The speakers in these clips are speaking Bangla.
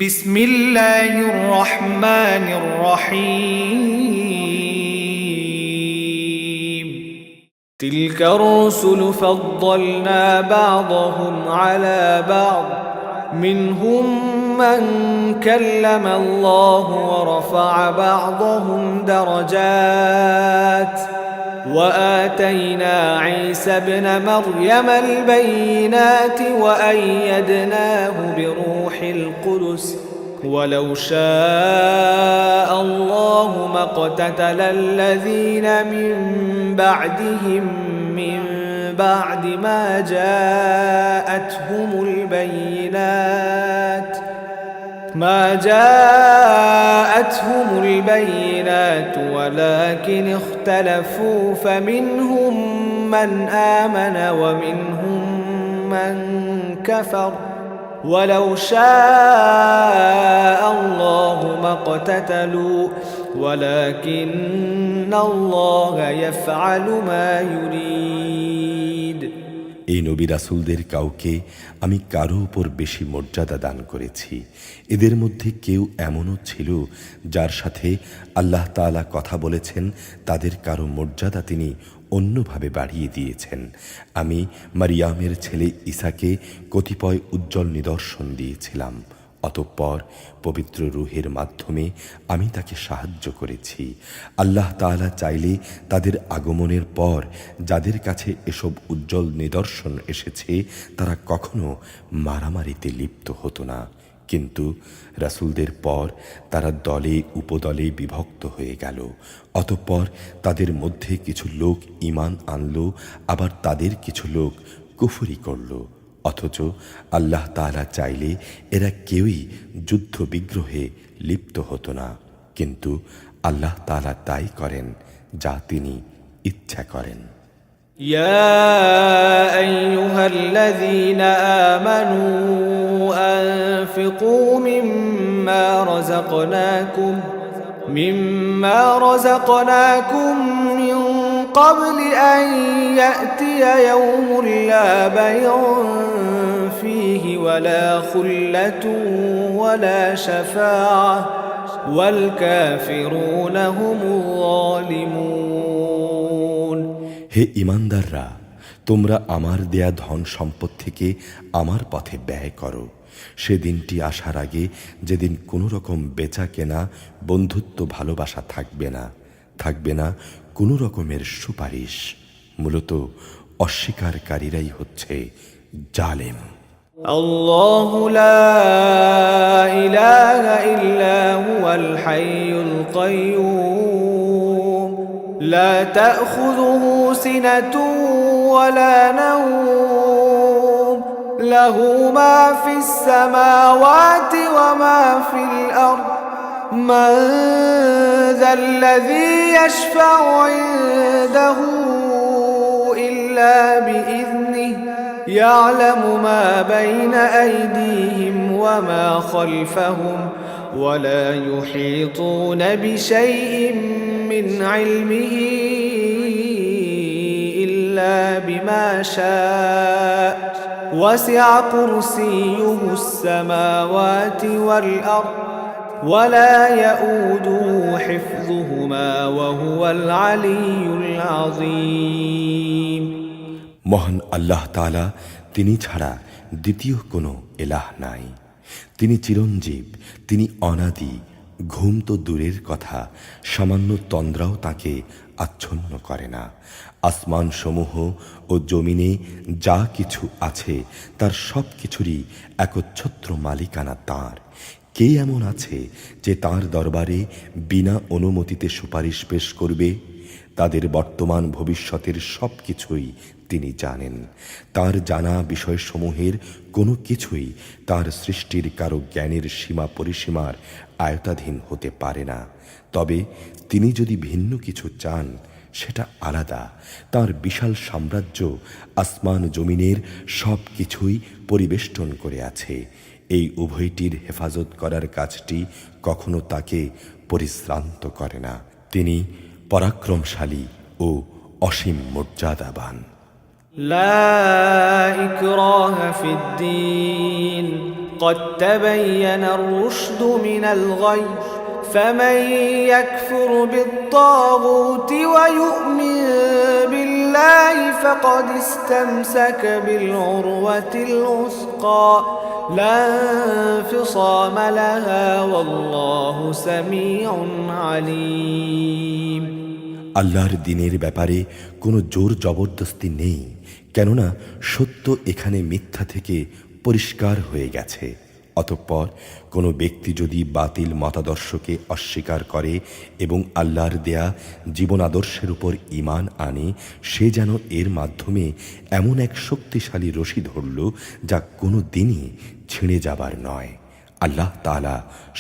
بسم الله الرحمن الرحيم تلك الرسل فضلنا بعضهم على بعض منهم من كلم الله ورفع بعضهم درجات وآتينا عيسى ابن مريم البينات وأيدناه بروح القدس ولو شاء الله ما اقتتل الذين من بعدهم من بعد ما جاءتهم البينات ولكن اختلفوا فمنهم من آمن ومنهم من كفر ولو شاء الله ما اقتتلوا ولكن الله يفعل ما يريد এই নবী রাসূলদের কাউকে আমি কারো উপর বেশি মর্যাদা দান করেছি। এদের মধ্যে কেউ এমনও ছিল যার সাথে আল্লাহ তাআলা কথা বলেছেন, তাদের কারো মর্যাদা তিনি অন্যভাবে বাড়িয়ে দিয়েছেন। আমি মারিয়ামের ছেলে ঈসাকে কতিপয় উজ্জ্বল নিদর্শন দিয়েছিলাম, অতঃপর পবিত্র রূহের মাধ্যমে আমি তাকে সাহায্য করেছি। আল্লাহ তাআলা চাইলে তাদের আগমনের পর যাদের কাছে এসব উজ্জ্বল নিদর্শন এসেছে তারা কখনো মারামারিতে লিপ্ত হতো না, কিন্তু রাসূলদের পর তারা দলে উপদলে বিভক্ত হয়ে গেল। অতঃপর তাদের মধ্যে কিছু লোক ঈমান আনল, আবার তাদের কিছু লোক কুফরি করল। অথচ আল্লাহ তাআলা চাইলে এরা কেউই যুদ্ধ বিগ্রহে লিপ্ত হতো না, কিন্তু আল্লাহ তাআলা তাই করেন যা তিনি ইচ্ছা করেন। يا أيها الذين آمنوا أنفقوا مما رزقناكم من قبل أن يأتي يوم لا بيع فيه ولا خلة ولا شفاعة والكافرون هم الظالمون হে ঈমানদাররা, তোমরা আমার দেয়া ধন সম্পদ থেকে আমার পথে ব্যয় করো। সে দিনটি আসার আগে যেদিন কোনো রকম বেচা কেনা, বন্ধুত্ব, ভালোবাসা থাকবে না কোনো রকমের সুপারিশ। মূলত অস্বীকারীরাই হচ্ছে জালেম। আল্লাহু লা ইলাহা ইল্লা হুয়াল হাইয়ুল কাইয়্যুম লা তাখুযুহু সিনাতুন ওয়ালা নাওম লাহু মা ফিস সামাওয়াতি ওয়া মা ফিল আরদ মান যাল্লাযী ইয়াশফা'ু ইনদাহু ইল্লা বিইذনিহি يعلم ما بين أيديهم وما خلفهم ولا يحيطون بشيء من علمه إلا بما شاء وسع كرسيه السماوات والأرض ولا يؤوده حفظهما وهو العلي العظيم মহান আল্লাহ তাআলা, তিনি ছাড়া দ্বিতীয় কোনো ইলাহ নাই। তিনি চিরঞ্জীব, তিনি অনাদি। ঘুম তো দূরের কথা, সামান্য তন্দ্রাও তাকে আচ্ছন্ন করে না। আসমান সমূহ ও জমিনে যা কিছু আছে তার সব কিছুরই একচ্ছত্র মালিকানা তাঁর। কে এমন আছে যে তাঁর দরবারে বিনা অনুমতিতে সুপারিশ পেশ করবে? তাদের বর্তমান ভবিষ্যতের সব কিছুই তিনি জানেন। তার জানা বিষয়সমূহের কোনো কিছুই তার সৃষ্টির কারো জ্ঞানের সীমা পরিসীমার আয়তাধীন হতে পারে না। তবে তিনি যদি ভিন্ন কিছু চান সেটা আলাদা। তার বিশাল সাম্রাজ্য আসমান জমিনের সব কিছুই পরিবেষ্টন করে আছে। এই উভয়টির হেফাজত করার কাজটি কখনো তাকে পরিশ্রান্ত করে না। তিনি পরাক্রমশালী ও অসীম মর্যাদাবান। لا إكراه في الدين قد تبين الرشد من الغي فمن يكفر بالطاغوت ويؤمن بالله فقد استمسك بالعروة الوثقى لا انفصام لها والله سميع عليم আল্লাহর দিনের ব্যাপারে কোনো জোর জবরদস্তি নেই, কেননা সত্য এখানে মিথ্যা থেকে পরিষ্কার হয়ে গেছে। অতঃপর কোনো ব্যক্তি যদি বাতিল মতাদর্শকে অস্বীকার করে এবং আল্লাহর দেয়া জীবন আদর্শের উপর ঈমান আনে, সে যেন এর মাধ্যমে এমন এক শক্তিশালী রশি ধরল যা কোনো দিনই ছিঁড়ে যাবার নয়। আল্লাহ তাআলা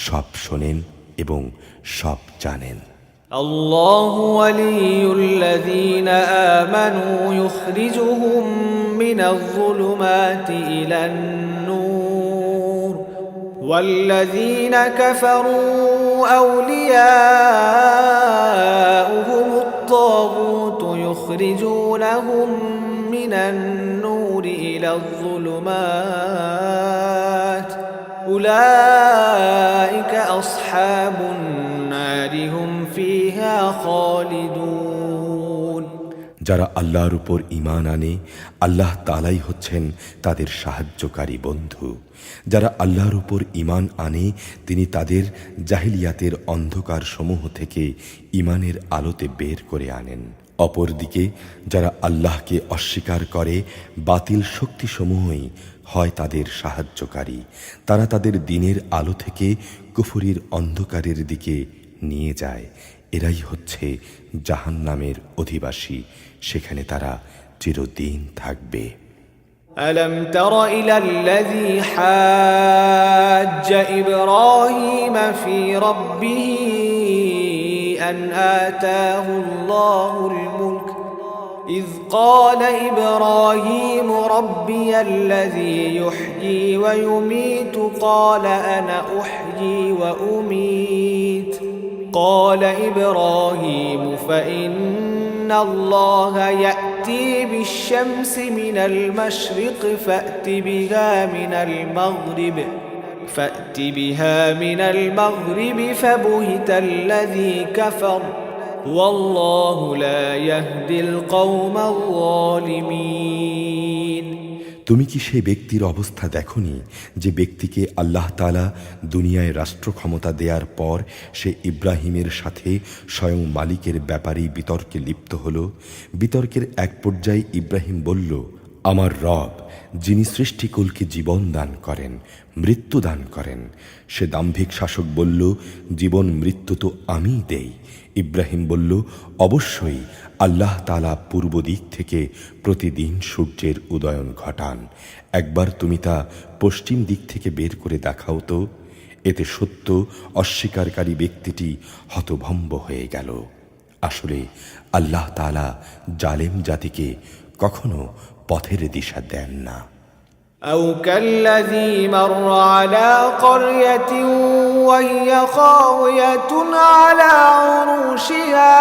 সব শোনেন এবং সব জানেন। الله ولي الذين آمنوا يخرجهم من الظلمات إلى النور والذين كفروا أولياؤهم الطاغوت يخرجونهم من النور إلى الظلمات أولئك أصحاب النار هم فيها خالدون যারা আল্লাহর উপর ঈমান আনে, আল্লাহ তাআলাই হচ্ছেন তাদের সাহায্যকারী বন্ধু। যারা আল্লাহর উপর ঈমান আনে, তিনি তাদের জাহিলিয়াতের অন্ধকার সমূহ থেকে ঈমানের আলোতে বের করে আনেন। অপরদিকে যারা আল্লাহকে অস্বীকার করে, বাতিল শক্তিসমূহই হয় তাদের সাহায্যকারী। তারা তাদের দিনের আলো থেকে কুফরির অন্ধকারের দিকে নিয়ে যায়। এরাই হচ্ছে জাহান্নামের অধিবাসী, সেখানে তারা চিরদিন থাকবে। ألم تر إلى الذي حاج إبراهيم في ربه أن آتاه الله الملك إذ قال إبراهيم ربي الذي يحيي ويميت قال أنا أحيي وأميت قال إبراهيم فإن الله يأتي بالشمس من المشرق فأت بها من المغرب فبهت الذي كفر والله لا يهدي القوم الظالمين তুমি কি সেই ব্যক্তির অবস্থা দেখনি যে ব্যক্তিকে আল্লাহ তাআলা দুনিয়ায় রাষ্ট্র ক্ষমতা দেওয়ার পর সে ইব্রাহিমের সাথে স্বয়ং মালিকের ব্যাপারেই বিতর্কে লিপ্ত হল। বিতর্কের এক পর্যায়ে ইব্রাহিম বলল, আমার রব যিনি সৃষ্টিকুলকে জীবন দান করেন, মৃত্যু দান করেন। সে দাম্ভিক শাসক বলল, জীবন মৃত্যু তো আমিই দেই। ইব্রাহিম বলল, অবশ্যই আল্লাহ তাআলা পূর্ব দিক থেকে প্রতিদিন সূর্যের উদয়ন ঘটান। একবার তুমি তা পশ্চিম দিক থেকে বের করে দেখাও তো। এতে সত্য অস্বীকারী ব্যক্তিটি হতভম্ব হয়ে গেল। আসলে আল্লাহ তাআলা জালেম জাতিকে কখনো পথের দিশা দেন না। أو كالذي مر على قرية وهي خاوية على عروشها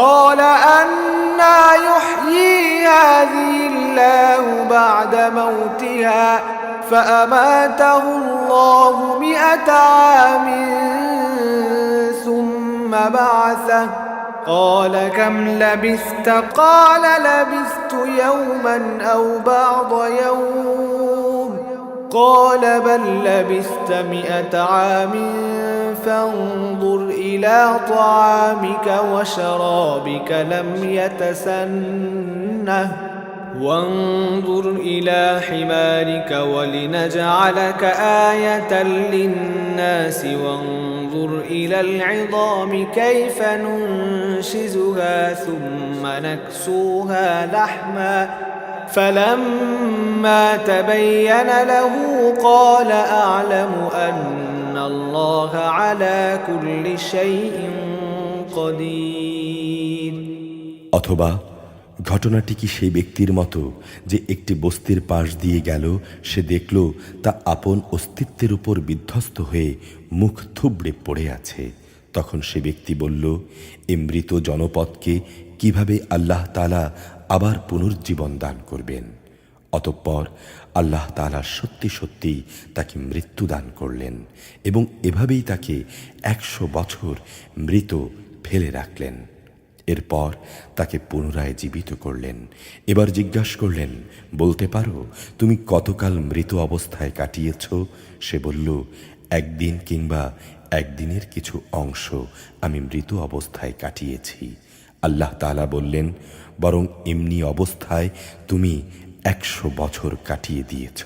قال أنى يحيي هذه الله بعد موتها فأماته الله 100 عام ثم بعثه قال كم لبثت قال لبثت يوما أو بعض يوم قال بل لبثت 100 عام فانظر إلى طعامك وشرابك لم يتسنه وانظر إلى حمارك ولنجعلك آية للناس وانظر إلى العظام كيف ننشزها ثم نكسوها لحما فلما تبين له قال أعلم أن الله على كل شيء قدير অথবা ঘটনাটি কি সেই ব্যক্তির মতো যে একটি বস্তির পাশ দিয়ে গেল, সে দেখল তা আপন অস্তিত্বের উপর বিধ্বস্ত হয়ে মুখ থুবড়ে পড়ে আছে। তখন সে ব্যক্তি বলল, এ মৃত জনপদকে কিভাবে আল্লাহ তাআলা আবার পুনর্জীবন দান করবেন। অতঃপর আল্লাহ তাআলা সত্যি সত্যি তাকে মৃত্যু দান করলেন এবং এভাবেই তাকে 100 বছর মৃত ফেলে রাখলেন। এরপর তাকে পুনরায় জীবিত করলেন। এবার জিজ্ঞাসা করলেন, বলতে পারো তুমি কতকাল মৃত অবস্থায় কাটিয়েছ? সে বলল, একদিন কিংবা একদিনের কিছু অংশ আমি মৃত অবস্থায় কাটিয়েছি। আল্লাহ তাআলা বললেন, বরং এমনি অবস্থায় তুমি 100 বছর কাটিয়ে দিয়েছ।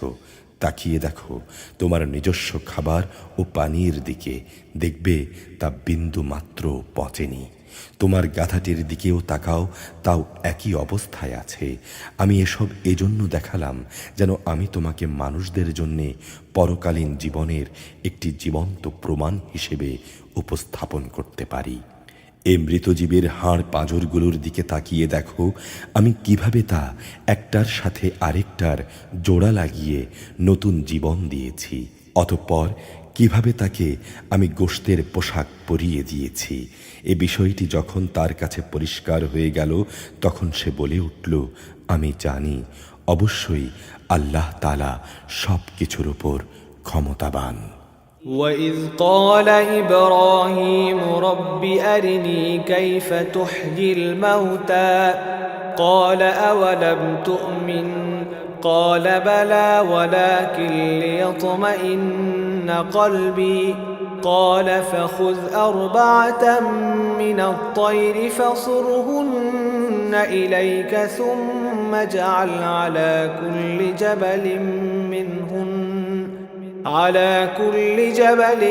তাকিয়ে দেখো তোমার নিজস্ব খাবার ও পানির দিকে, দেখবে তা বিন্দু মাত্র পচেনি। তোমার গাধাটির দিকেও তাকাও, তাও একই অবস্থায় আছে। আমি এসব এজন্য দেখালাম যেন আমি তোমাকে মানুষদের জন্য পরকালীন জীবনের একটি জীবন্ত প্রমাণ হিসেবে উপস্থাপন করতে পারি। এই মৃতজীবের হাড় পাঁজরগুলোর দিকে তাকিয়ে দেখো আমি কিভাবে তা একটার সাথে আরেকটার জোড়া লাগিয়ে নতুন জীবন দিয়েছি। অতঃপর কিভাবে তাকে আমি গোশতের পোশাক পরিয়ে দিয়েছি। এ বিষয়টি যখন তার কাছে পরিষ্কার হয়ে গেল তখন সে বলে উঠল, আমি জানি অবশ্যই আল্লাহ তাআলা সব কিছুর উপর ক্ষমতাবান। وَإِذْ قَالَ إِبْرَاهِيمُ رَبِّ أَرِنِي كَيْفَ تُحْيِي الْمَوْتَى قَالَ أَوَلَمْ تُؤْمِنْ قَالَ بَلَى وَلَكِنْ لِيَطْمَئِنَّ قَلْبِي قَالَ فَخُذْ أَرْبَعَةً مِنَ الطَّيْرِ فَصُرْهُنَّ إِلَيْكَ ثُمَّ اجْعَلْ عَلَى كل جبل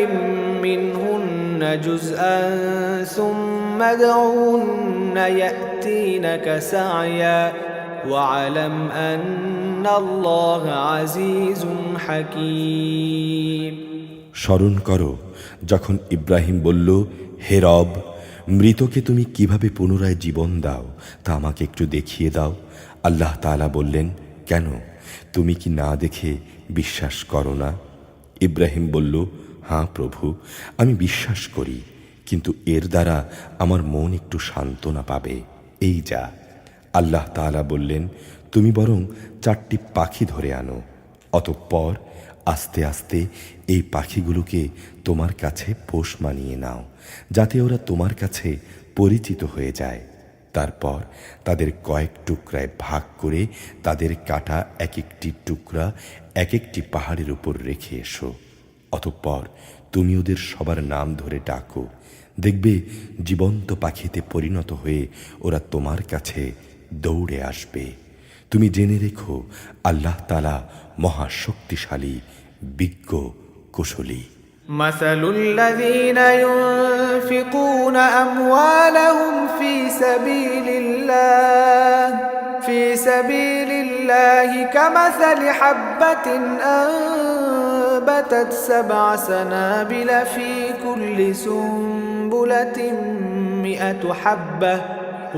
منهن جزءا ثم ادعهن يأتينك سعيا واعلم أن الله عزيز حكيم। স্মরণ করো যখন ইব্রাহিম বলল, হে রব, মৃতকে তুমি কিভাবে পুনরায় জীবন দাও তা আমাকে একটু দেখিয়ে দাও। আল্লাহ তাআলা বললেন, কেন তুমি কি না দেখে বিশ্বাস করো না? ইব্রাহিম বলল, হ্যাঁ প্রভু, আমি বিশ্বাস করি, কিন্তু এর দ্বারা আমার মন একটু সান্ত্বনা পাবে, এই যা। আল্লাহ তাআলা বললেন, তুমি বরং 4টি পাখি ধরে আনো, অতঃপর আস্তে আস্তে এই পাখিগুলোকে তোমার কাছে পোষ মানিয়ে নাও, যাতে ওরা তোমার কাছে পরিচিত হয়ে যায়। তারপর তাদের কয়েক টুকরায় ভাগ করে তাদের কাটা এক একটি টুকরা এক একটি পাহাড়ের উপর রেখে এসো। অতঃপর তুমি ওদের সবার নাম ধরে ডাকো, দেখবে জীবন্ত পাখিতে পরিণত হয়ে ওরা তোমার কাছে দৌড়ে আসবে। তুমি জেনে রেখো আল্লাহ তাআলা মহাশক্তিশালী, বিজ্ঞ, কুশলী। مثل الذين ينفقون أموالهم في سبيل الله كمثل حبة أنبتت 7 سنابل في كل سنبلة 100 حبة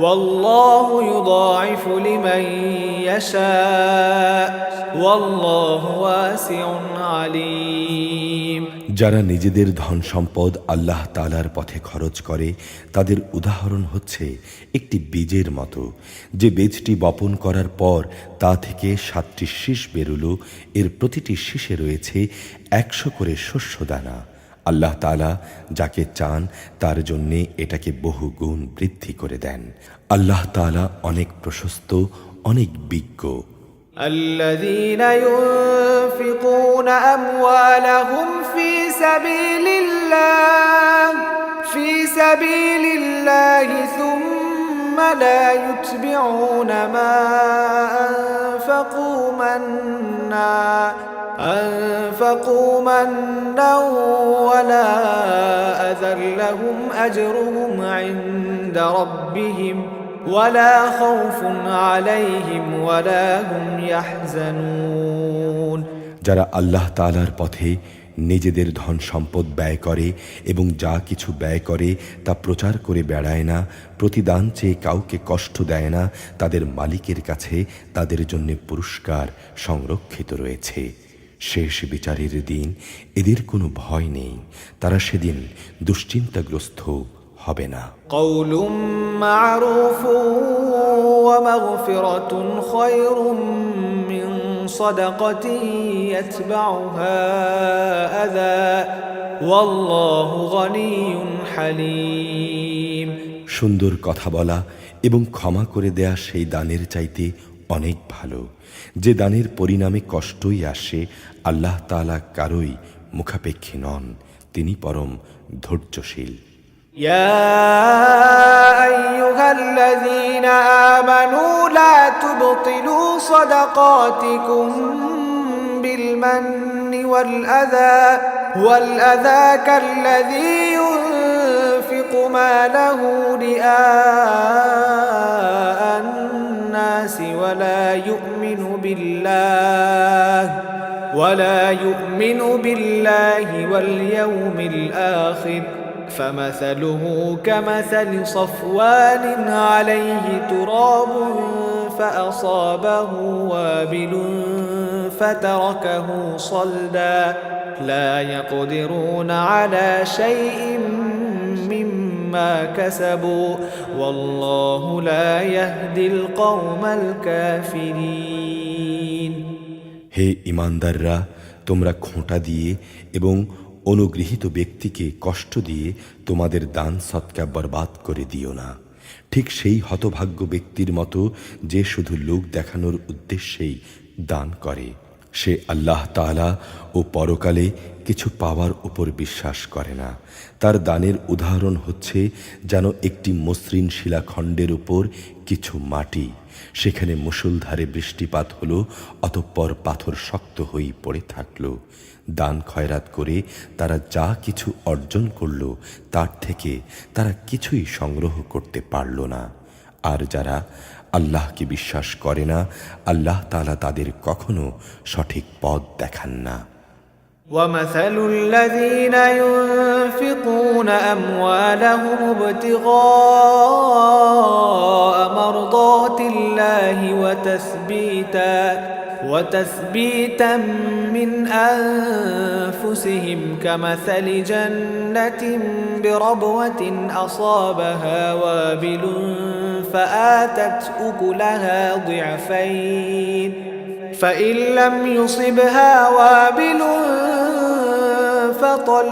والله يضاعف لمن يشاء والله واسع عليم। যারা নিজেদের ধন সম্পদ আল্লাহ তাআলার পথে খরচ করে তাদের উদাহরণ হচ্ছে একটি বীজের মতো, যে বীজটি বপন করার পর তা থেকে 7টি শীষ বেরুলো। এর প্রতিটি শীষে রয়েছে 100 করে শস্যদানা। আল্লাহ তাআলা যাকে চান তার জন্যে এটাকে বহু গুণ বৃদ্ধি করে দেন। আল্লাহ তাআলা অনেক প্রশস্ত, অনেক বিজ্ঞ। الذين ينفقون أموالهم في سبيل الله ثم لا يتبعون ما أنفقوا منا ولا أذى لهم أجرهم عند ربهم ولا خوف عليهم ولا هم يحزنون। যারা আল্লাহ তাআলার পথে নিজেদের ধন সম্পদ ব্যয় করে এবং যা কিছু ব্যয় করে তা প্রচার করে বেড়ায় না, প্রতিদান চেয়ে কাউকে কষ্ট দেয় না, তাদের মালিকের কাছে তাদের জন্য পুরস্কার সংরক্ষিত রয়েছে। শেষ বিচারের দিন এদের কোনো ভয় নেই, তারা সেদিন দুশ্চিন্তাগ্রস্ত হবে না। قول معروف ومغفرة خير من صدقة يتبعها أذى والله غني حليم। সুন্দর কথা বলা এবং ক্ষমা করে দেয়া সেই দানের চাইতে অনেক ভালো, যে দানের পরিণামে কষ্টই আসে। আল্লাহ তাআলা কারোই মুখাপেক্ষী নন, তিনি পরম ধৈর্যশীল। يا أيها الذين آمنوا لا تبطلوا صدقاتكم بالمن والأذى كالذي ينفق ماله رئاء الناس ولا يؤمن بالله واليوم الآخر فمثله كمثل صفوان عليه تراب فأصابه وابل فتركه صلدا لا يقدرون على شيء مما كسبوا والله لا يهدي القوم الكافرين। হে ঈমানদাররা, তোমরা খোঁটা দিয়ে এবং অনুগৃহীত ব্যক্তিকে কষ্ট দিয়ে তোমাদের দান সৎকা বরবাদ করে দিও না। ঠিক সেই হতভাগ্য ব্যক্তির মতো যে শুধু লোক দেখানোর উদ্দেশ্যেই দান করে। সে আল্লাহ তাআলা ও পরকালে কিছু পাওয়ার উপর বিশ্বাস করে না। তার দানের উদাহরণ হচ্ছে যেন একটি মসৃণ শিলাখণ্ডের উপর কিছু মাটি, সেখানে মুষলধারে বৃষ্টিপাত হলো, অতঃপর পাথর শক্ত হয়ে পড়ে থাকলো। দান খয়রাত করে তারা যা কিছু অর্জন করল তার থেকে তারা কিছুই সংগ্রহ করতে পারল না। আর যারা আল্লাহকে বিশ্বাস করে না, আল্লাহ তাআলা তাদের কখনো সঠিক পথ দেখান না। ومثل الذين ينفقون أموالهم ابتغاء مرضات الله وتثبيتا من أنفسهم كمثل جنة بربوة أصابها وابل فآتت أكلها ضعفين فإن لم يصبها وابل فطل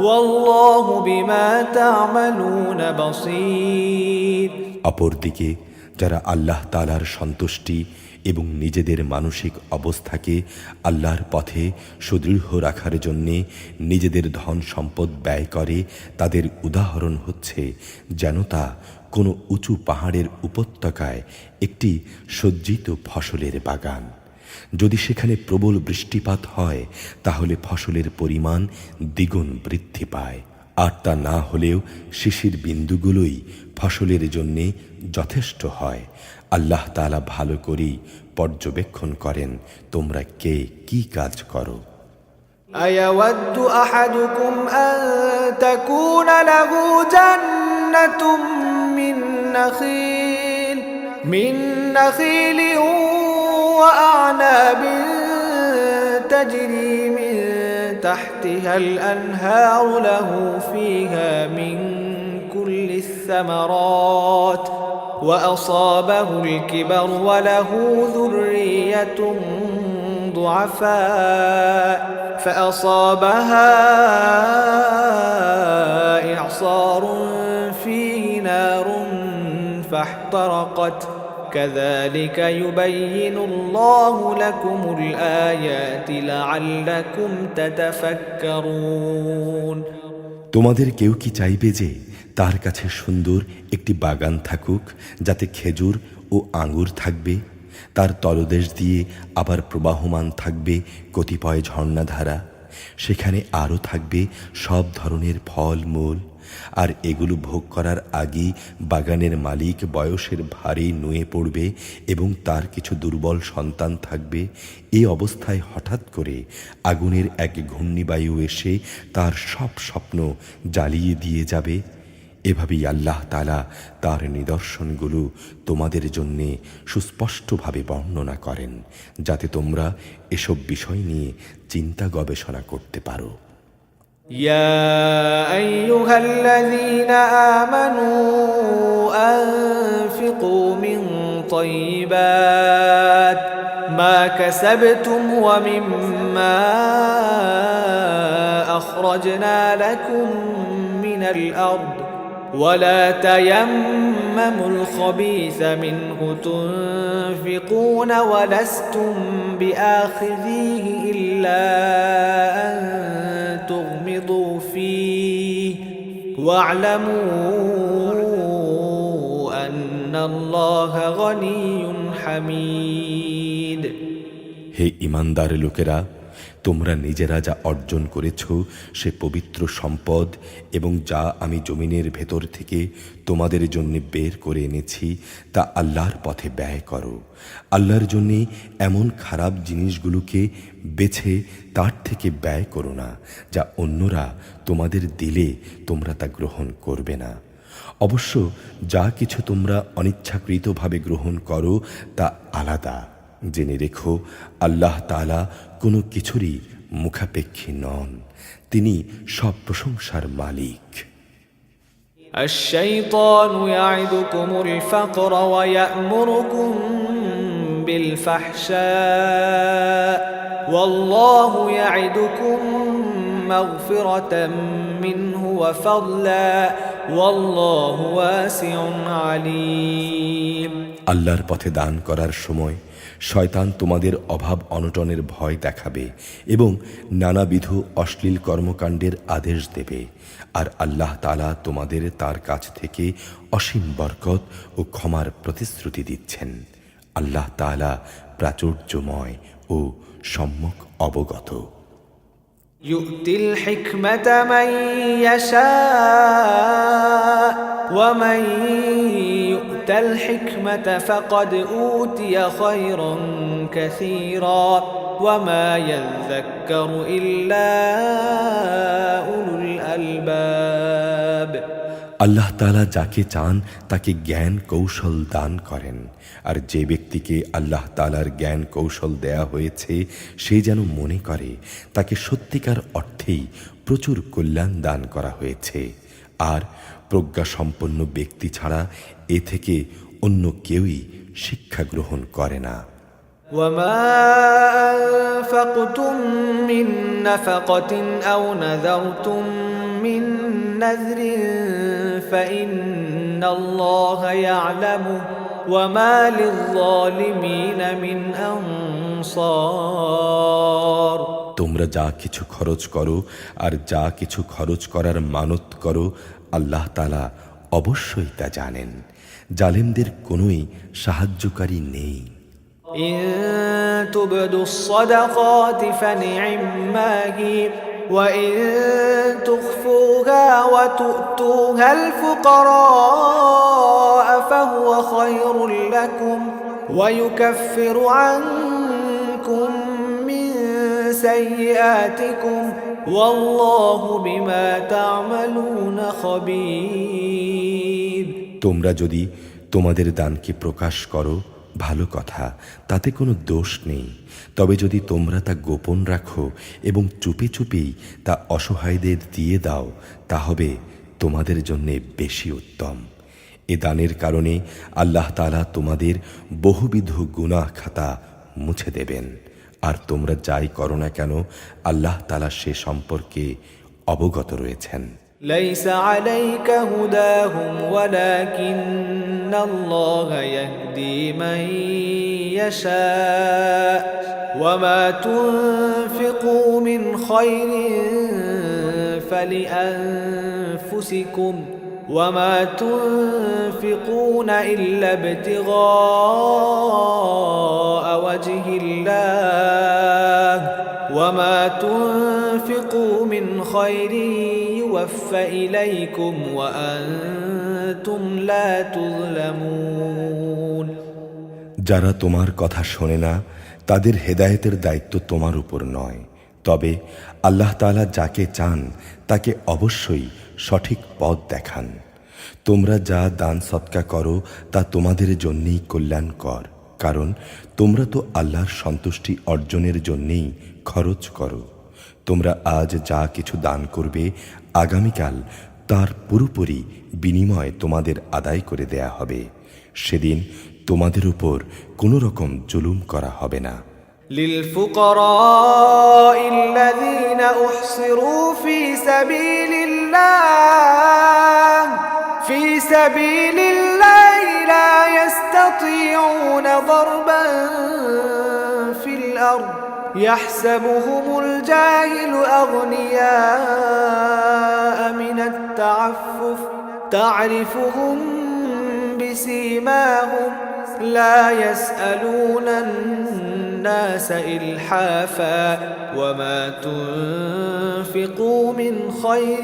والله بما تعملون بصير। অপরদিকে যারা আল্লাহ তাআলার সন্তুষ্টি এবং নিজেদের মানসিক অবস্থাকে আল্লাহর পথে সুদৃঢ় রাখার জন্যে নিজেদের ধন সম্পদ ব্যয় করে, তাদের উদাহরণ হচ্ছে যেন তা কোনো উঁচু পাহাড়ের উপত্যকায় একটি সজ্জিত ফসলের বাগান। যদি সেখানে প্রবল বৃষ্টিপাত হয় তাহলে ফসলের পরিমাণ দ্বিগুণ বৃদ্ধি পায়, আর তা না হলেও শিশির বিন্দুগুলোই ফসলের জন্যে যথেষ্ট হয়। আল্লাহ তাআলা ভালো করেই পর্যবেক্ষণ করেন তোমরা কে কি কাজ করো। أيود أحدكم أن تكون له جنة من نخيل وأعناب تجري من تحتها الأنهار له فيها من كل الثمرات وأصابه الكبر وله ذرية ضعفاء فأصابها إعصار فيه نار فاحترقت كذلك يبين الله لكم الآيات لعلكم تتفكرون। তোমাদের কেউ কি চাইবে যে তার কাছে সুন্দর একটি বাগান থাকুক, যাতে খেজুর ও আঙ্গুর থাকবে, তার তলদেশ দিয়ে আবার প্রবাহমান থাকবে কতিপয় ঝর্ণাধারা, সেখানে আরও থাকবে সব ধরনের ফল মূল, আর এগুলো ভোগ করার আগেই বাগানের মালিক বয়সের ভারে নুয়ে পড়বে এবং তার কিছু দুর্বল সন্তান থাকবে। এই অবস্থায় হঠাৎ করে আগুনের এক ঘূর্ণিবায়ু এসে তার সব স্বপ্ন জ্বালিয়ে দিয়ে যাবে। এভাবেই আল্লাহ তাআলা তার নিদর্শনগুলো তোমাদের জন্যে সুস্পষ্টভাবে বর্ণনা করেন, যাতে তোমরা এসব বিষয় নিয়ে চিন্তা গবেষণা করতে পারো। يا أيها الذين آمنوا أنفقوا من طيبات ما كسبتم ومما أخرجنا لكم من الأرض ولا تيمموا الخبيث منه تنفقون ولستم بآخذيه إلا أن تغمضوا فيه واعلموا أن الله غني حميد হে ঈমানদার লোকেরা, তোমরা নিজেরা যা অর্জন করেছ সে পবিত্র সম্পদ এবং যা আমি জমিনের ভেতর থেকে তোমাদের জন্য বের করে এনেছি তা আল্লাহর পথে ব্যয় করো। আল্লাহর জন্যে এমন খারাপ জিনিসগুলোকে বেছে তার থেকে ব্যয় করো না যা অন্যরা তোমাদের দিলে তোমরা তা গ্রহণ করবে না। অবশ্য যা কিছু তোমরা অনিচ্ছাকৃতভাবে গ্রহণ করো তা আলাদা। জেনে রেখো, আল্লাহ তাআলা কোনো কিছুরই মুখাপেক্ষী নন, তিনি সব প্রশংসার মালিক। الشيطان يعدكم الفقر ويأمركم بالفحشاء والله يعدكم مغفرة منه وفضلا والله واسع عليم আল্লাহর পথে দান করার সময় শয়তান তোমাদের অভাব অনটনের ভয় দেখাবে এবং নানাবিধ অশ্লীল কর্মকাণ্ডের আদেশ দেবে, আর আল্লাহ তাআলা তোমাদের তার কাছ থেকে অসীম বরকত ও ক্ষমার প্রতিশ্রুতি দিচ্ছেন। আল্লাহ তাআলা প্রাচুর্যময় ও সম্যক অবগত। يؤتي الحكمة من يشاء ومن يؤت الحكمة فقد أوتي خيرا كثيرا وما يذكر إلا أولو الألباب আল্লাহ তাআলা যাকে চান তাকে জ্ঞান কৌশল দান করেন, আর যে ব্যক্তিকে আল্লাহ তাআলার জ্ঞান কৌশল দেয়া হয়েছে সে যেন মনে করে তাকে সত্যিকার অর্থেই প্রচুর কল্যাণ দান করা হয়েছে। আর প্রজ্ঞাসম্পন্ন ব্যক্তি ছাড়া এ থেকে অন্য কেউই শিক্ষা গ্রহণ করে না। وما أنفقتم من نفقة أو نذرتم من نذر فإن الله يعلمه وما للظالمين من أنصار তোমরা যা কিছু খরচ করো আর যা কিছু খরচ করার মানত করো আল্লাহ তাআলা অবশ্যই তা জানেন। জালেমদের কোনোই সাহায্যকারী নেই। إن تبدوا الصدقات فنعما هي وإن تخفوها وتؤتوها الفقراء فهو خير لكم ويكفر عنكم من سيئاتكم والله بما تعملون خبير তোমরা যদি তোমাদের দানকে প্রকাশ করো ভালো কথা, তাতে কোনো দোষ নেই। তবে যদি তোমরা তা গোপন রাখো এবং চুপি চুপি তা অসহায়দের দিয়ে দাও তা হবে তোমাদের জন্য বেশি উত্তম। এ দানের কারণে আল্লাহ তাআলা তোমাদের বহুবিধ গুনাহ খাতা মুছে দেবেন। আর তোমরা যাই করো না কেন আল্লাহ তাআলা সে সম্পর্কে অবগত রয়েছেন। ليس عليك هداهم ولكن الله يهدي من يشاء وما تنفقوا من خير فلأنفسكم وما تنفقون إلا ابتغاء وجه الله وما تنفقوا من خير يوفى إليكم وأنتم لا تظلمون যারা তোমার কথা শোনে না তাদের হেদায়েতের দায়িত্ব তোমার উপর নয়, তবে আল্লাহ তাআলা যাকে চান তাকে অবশ্যই সঠিক পথ দেখান। তোমরা যা দান সদকা করো তা তোমাদের জন্যই কল্যাণকর, কারণ তোমরা তো আল্লাহর সন্তুষ্টি অর্জনের জন্যেই খরচ করো। তোমরা আজ যা কিছু দান করবে আগামীকাল তার পুরোপুরি বিনিময় তোমাদের আদায় করে দেয়া হবে। সেদিন তোমাদের উপর কোনো রকম জুলুম করা হবে না। للفقراء الذين أحصروا في سبيل الله لا يستطيعون ضربا في الأرض يحسبهم الجاهل أغنياء من التعفف تعرفهم بسيماهم لا يسألون الناس إلحافا وما تنفقوا من خير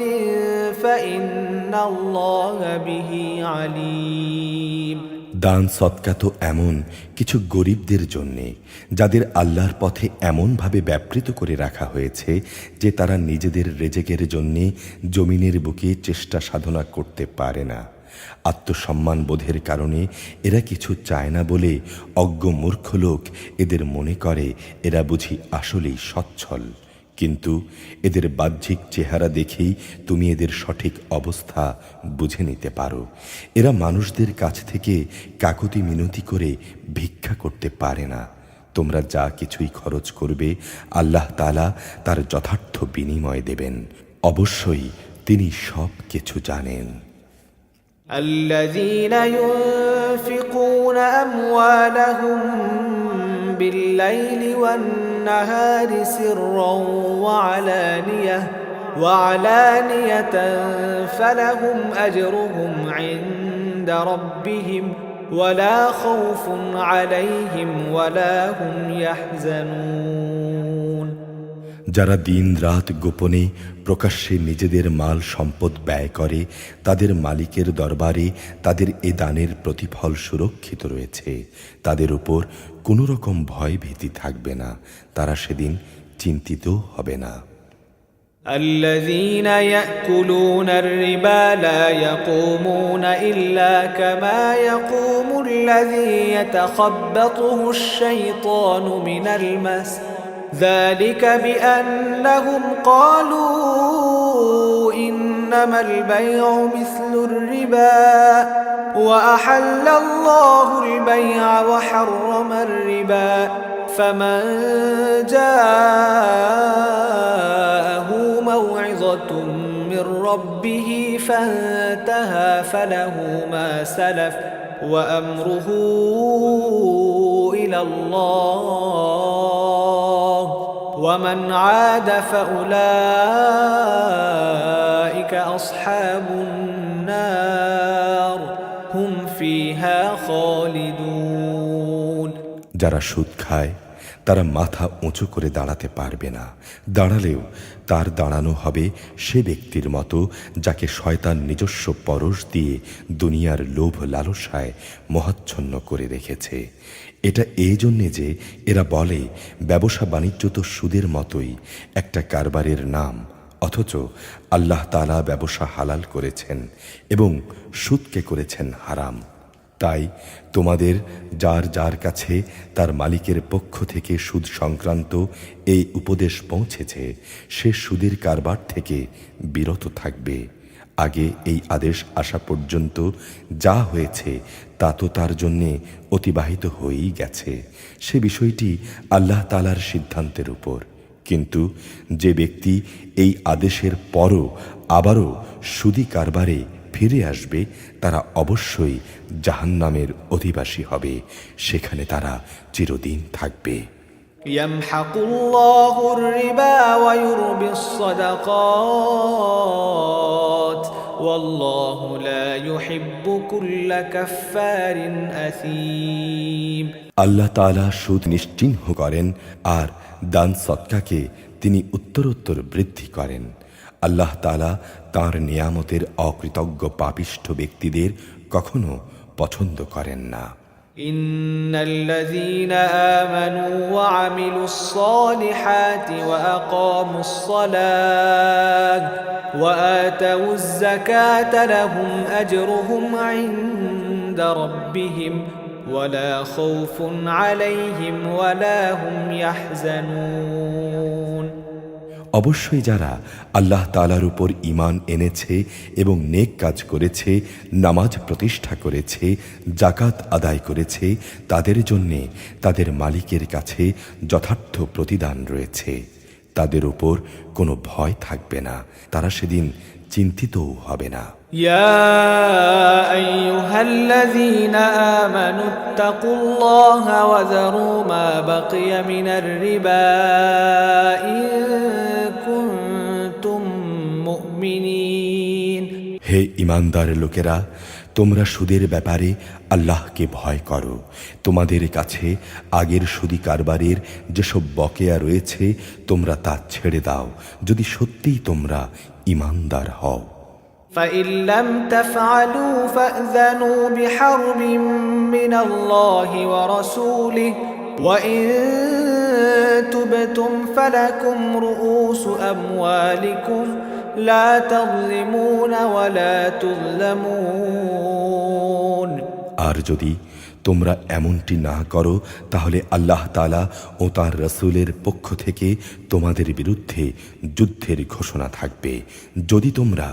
فإن الله به عليم। দান সদকা তো এমন কিছু গরিবদের জন্যে যাদের আল্লাহর পথে এমনভাবে ব্যাপৃত করে রাখা হয়েছে যে তারা নিজেদের রেজেকের জন্যে জমিনের বুকে চেষ্টা সাধনা করতে পারে না। আত্মসম্মান বোধের কারণে এরা কিছু চায় না বলে অজ্ঞ মূর্খ লোক এদের মনে করে এরা বুঝি আসলেই সচ্ছল। কিন্তু এদের বাহ্যিক চেহারা দেখেই তুমি এদের সঠিক অবস্থা বুঝে নিতে পারো। এরা মানুষদের কাছ থেকে কাকুতি মিনতি করে ভিক্ষা করতে পারে না। তোমরা যা কিছুই খরচ করবে আল্লাহ তাআলা তার যথার্থ বিনিময় দেবেন। অবশ্যই তিনি সব কিছু জানেন। الذين ينفقون أموالهم بالليل والنهار سرا وعلانية فلهم أجرهم عند ربهم ولا خوف عليهم ولا هم يحزنون। যারা দিন রাত গোপনে প্রকাশ্যে নিজেদের মাল সম্পদ ব্যয় করে তাদের মালিকের দরবারে তাদের এ দানের প্রতিফল সুরক্ষিত রয়েছে। তাদের উপর কোনো রকম ভয় ভীতি থাকবে না, তারা সেদিন চিন্তিত হবে না। الذين يأكلون الربا لا يقومون إلا كما يقوم الذي يتخبطه الشيطان من المس ذلك بأنهم قالوا إنما البيع مثل الربا وأحل الله البيع وحرم الربا فمن جاءه موعظة من ربه فانتهى فله ما سلف وأمره إلى الله ومن عاد فأولئك أصحاب النار هم فيها خالدون। যারা সুদ খায় তারা মাথা উঁচু করে দাঁড়াতে পারবে না, দাঁড়ালেও তার দাঁড়ানো হবে সে ব্যক্তির মতো যাকে শয়তান নিজস্ব পরশ দিয়ে দুনিয়ার লোভ লালসায় মোহাচ্ছন্ন করে রেখেছে। এটা এই জন্যে যে এরা বলে ব্যবসা বাণিজ্য তো সুদের মতোই একটা কারবারের নাম, অথচ আল্লাহ তাআলা ব্যবসা হালাল করেছেন এবং সুদকে করেছেন হারাম। তাই তোমাদের যার যার কাছে তার মালিকের পক্ষ থেকে সুদ সংক্রান্ত এই উপদেশ পৌঁছেছে সে সুদের কারবার থেকে বিরত থাকবে। আগে এই আদেশ আসা পর্যন্ত যা হয়েছে তা তো তার জন্যে অতিবাহিত হয়েই গেছে, সে বিষয়টি আল্লাহ তাআলার সিদ্ধান্তের উপর। কিন্তু যে ব্যক্তি এই আদেশের পরও আবারও সুদি কারবারে ফিরে আসবে তারা অবশ্যই জাহান্নামের অধিবাসী হবে, সেখানে তারা চিরদিন থাকবে। ইয়ামহাকুল্লাহু আর-রিবা ওয়া ইউরবিস সাদাকাত ওয়াল্লাহু লা ইউহিব্বু কুল্লা কাফফারিন আসীম। আল্লাহ তাআলা সুদ নিশ্চিহ্ন করেন আর দান সদকাকে তিনি উত্তরোত্তর বৃদ্ধি করেন। আল্লাহ তাআলা তাঁর নিয়ামতের অকৃতজ্ঞ পাপিষ্ঠ ব্যক্তিদের কখনো পছন্দ করেন না। ইন্নাল্লাযীনা আমানু ওয়া আমিলুস সালিহাতি ওয়া আকামুস সালাত ওয়া আতাউয যাকাতা লাহুম আজরুহুম ইনদা রাব্বিহিম ওয়ালা খাউফুন আলাইহিম ওয়ালা হুম ইয়াহজানুন। অবশ্যই যারা আল্লাহ তাআলার উপর ঈমান এনেছে এবং নেক কাজ করেছে, নামাজ প্রতিষ্ঠা করেছে, যাকাত আদায় করেছে, তাদের জন্যে তাদের মালিকের কাছে যথার্থ প্রতিদান রয়েছে। তাদের উপর কোনো ভয় থাকবে না, তারা সেদিন চিন্তিতও হবে না। يا أيها الذين آمنوا اتقوا الله وذروا ما بقي من الربا إن كنتم مؤمنين হে ঈমানদার লোকেরা, তোমরা সুদের ব্যাপারে আল্লাহকে ভয় করো। তোমাদের কাছে আগের সুদী কারবারের যেসব বকেয়া রয়েছে তোমরা তা ছেড়ে দাও, যদি সত্যিই তোমরা ঈমানদার হও। فإن لم تفعلوا فأذنوا بحرب من الله ورسوله وإن تبتم فلكم رؤوس أموالكم لا تظلمون ولا تظلمون আর যদি তোমরা এমনটি না করো তাহলে আল্লাহ তাআলা ও তাঁর রাসূলের পক্ষ থেকে তোমাদের বিরুদ্ধে যুদ্ধের ঘোষণা থাকবে। যদি তোমরা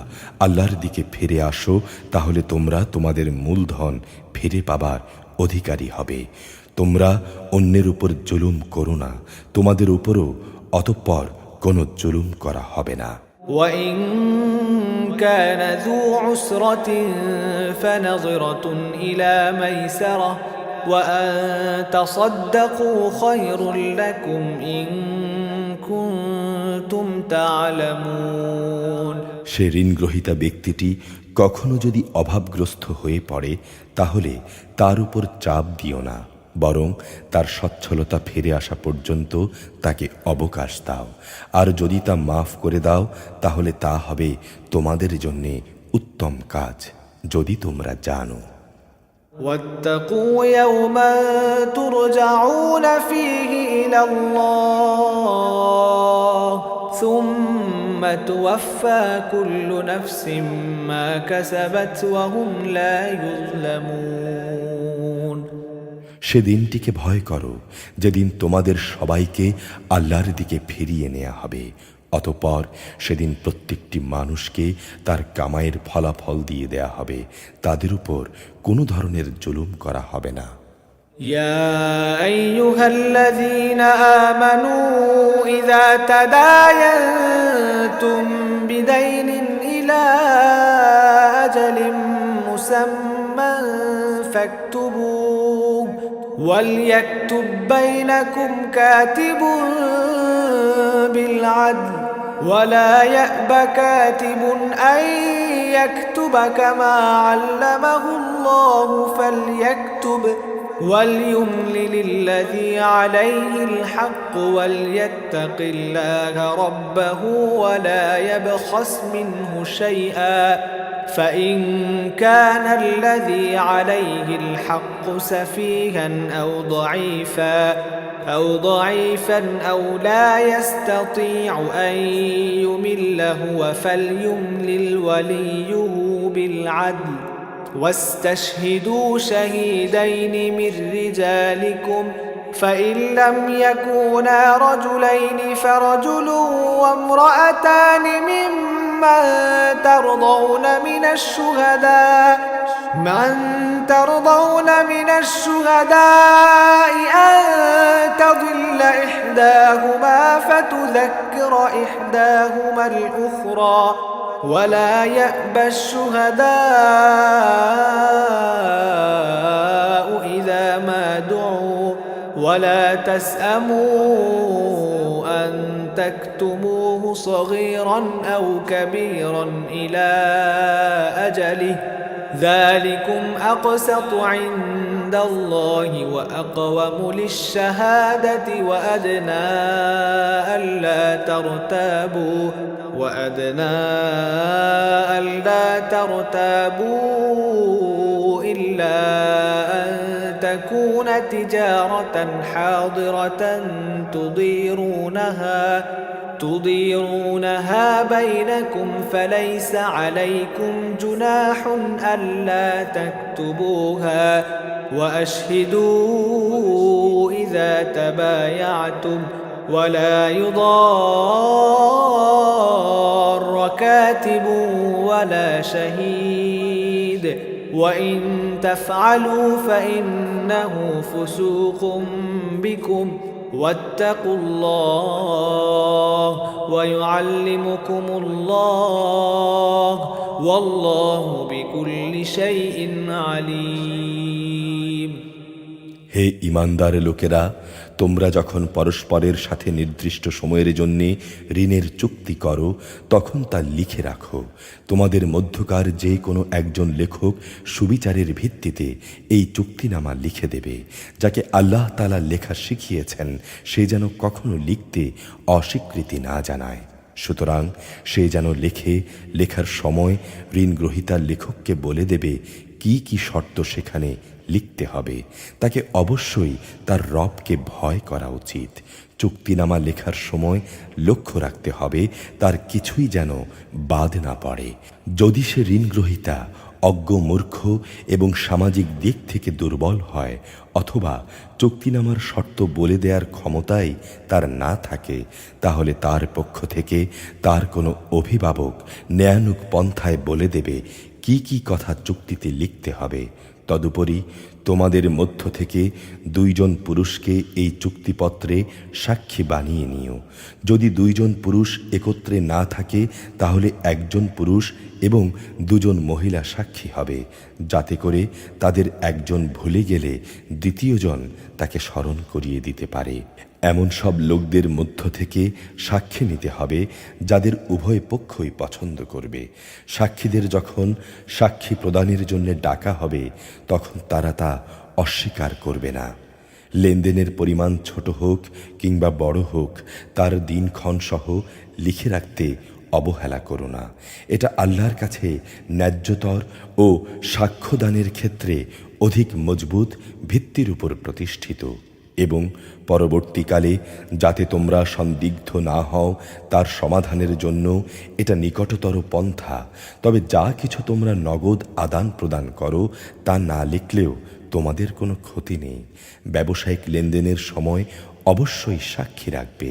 আল্লাহর দিকে ফিরে আসো তাহলে তোমরা তোমাদের মূলধন ফিরে পাবার অধিকারী হবে। তোমরা অন্যের উপর জুলুম করো না, তোমাদের উপরও অতঃপর কোনো জুলুম করা হবে না। وإن كان ذو عسرة فنظرة إلى ميسرة وأن تصدقوا خير لكم إن كنتم تعلمون সে ঋণগ্রহীতা ব্যক্তিটি কখনো যদি অভাবগ্রস্ত হয়ে পড়ে তাহলে তার উপর চাপ দিও না, বরং তার সচ্ছলতা ফিরে আসা পর্যন্ত তাকে অবকাশ দাও। আর যদি তা মাফ করে দাও তাহলে তা হবে তোমাদের জন্যে উত্তম কাজ, যদি তোমরা জানো। واتقوا يوما ترجعون فيه إلى الله ثم توفى كل نفس ما كسبت وهم لا يظلمون সেদিনটিকে ভয় করো যেদিন তোমাদের সবাইকে আল্লাহর দিকে ফিরিয়ে নেওয়া হবে, অতঃপর সেদিন প্রত্যেকটি মানুষকে তার কামাইয়ের ফলাফল দিয়ে দেয়া হবে, তাদের উপর কোনো ধরনের জুলুম করা হবে না। يا أيها الذين آمنوا إذا تداينتم بدين إلى أجل مسمى فاكتبوه وليكتب بينكم كاتب بالعدل ولا يأب كاتب أن يكتب كما علمه الله فليكتب وليملل الذي عليه الحق وليتق الله ربه ولا يبخس منه شيئا فإن كان الذي عليه الحق سفيها أو ضعيفا أو لا يستطيع أن يمل هو فليملل وليه بالعدل واستشهدوا شهيدين من رجالكم فإن لم يكونا رجلين فرجل وامرأتان ممن ترضون من الشهداء أن تضل إحداهما فتذكر إحداهما الأخرى ولا يأبى الشهداء إذا ما دعوا ولا تسأموا أن تكتموه صغيرا أو كبيرا إلى أجله ذلكم أقسط عند الله وأقوم للشهادة وأدنى ألا ترتابوا إلا أن تكون تجارة حاضرة تضيرونها بينكم فليس عليكم جناح ألا تكتبوها وأشهدوا إذا تبايعتم ولا يضار كاتب ولا شهيد وإن تفعلوا فإنه فسوق بكم واتقوا الله ويعلمكم الله والله بكل شيء عليم। হে ঈমানদার লোকেরা, তোমরা যখন পরস্পরের সাথে নির্দিষ্ট সময়ের জন্য ঋণের চুক্তি করো তখন তা লিখে রাখো। তোমাদের মধ্যকার যে কোনো একজন লেখক সুবিচারের ভিত্তিতে এই চুক্তিনামা লিখে দেবে। যাকে আল্লাহ তাআলা লেখা শিখিয়েছেন সে যেন কখনো লিখতে অস্বীকৃতি না জানায়। সুতরাং সে যেন লেখার সময় ঋণ গ্রহীতার লেখককে বলে দেবে কি কি শর্ত সেখানে লিখতে হবে। তাকে অবশ্যই তার রবকে ভয় করা উচিত। চুক্তিনামা লেখার সময় লক্ষ্য রাখতে হবে তার কিছুই যেন বাদ না পড়ে। যদি সে ঋণগ্রহীতা অজ্ঞ, মূর্খ এবং সামাজিক দিক থেকে দুর্বল হয় অথবা চুক্তিনামার শর্ত বলে দেওয়ার ক্ষমতাই তার না থাকে, তাহলে তার পক্ষ থেকে তার কোনো অভিভাবক ন্যায়ানুগ পন্থায় বলে দেবে কি কি কথা চুক্তিতে লিখতে হবে। তদুপরি তোমাদের মধ্য থেকে 2 জন পুরুষকে এই চুক্তিপত্রে সাক্ষী বানিয়ে নিও। যদি 2 জন পুরুষ একত্রে না থাকে তাহলে 1 জন পুরুষ এবং 2 জন মহিলা সাক্ষী হবে, যাতে করে তাদের একজন ভুলে গেলে দ্বিতীয় জন তাকে স্মরণ করিয়ে দিতে পারে। এমন সব লোকদের মধ্য থেকে সাক্ষী নিতে হবে যাদের উভয় পক্ষই পছন্দ করবে। সাক্ষীদের যখন সাক্ষী প্রদানের জন্য ডাকা হবে তখন তারা তা অস্বীকার করবে না। লেনদেনের পরিমাণ ছোট হোক কিংবা বড় হোক তার দিনক্ষণ সহ লিখে রাখতে অবহেলা করো না। এটা আল্লাহর কাছে ন্যায্যতর ও সাক্ষ্যদানের ক্ষেত্রে অধিক মজবুত ভিত্তির উপর প্রতিষ্ঠিত এবং পরবর্তীকালে যাতে তোমরা সন্দিগ্ধ না হও তার সমাধানের জন্য এটা নিকটতর পন্থা। তবে যা কিছু তোমরা নগদ আদান প্রদান করো তা না লিখলেও তোমাদের কোনো ক্ষতি নেই। ব্যবসায়িক লেনদেনের সময় অবশ্যই সাক্ষী রাখবে।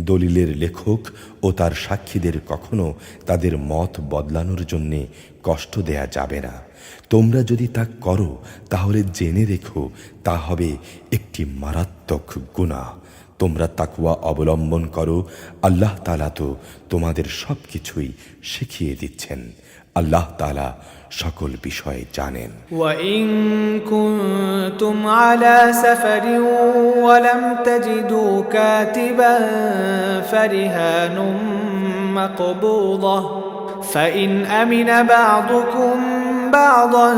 দলিলের লেখক ও তার সাক্ষীদের কখনো তাদের মত বদলানোর জন্যে কষ্ট দেয়া যাবে না। তোমরা যদি তা করো তাহলে জেনে রেখো তা হবে একটি মারাত্মক গুনাহ। তোমরা তাকওয়া অবলম্বন করো, আল্লাহ তাআলা তো তোমাদের সব কিছুই শিখিয়ে দিচ্ছেন। আল্লাহ তাআলা সকল বিষয়ে জানেন। وإن كنتم على سفر ولم تجدوا كاتبا فرهان مقبوضة فإن أمن بعضكم بعضا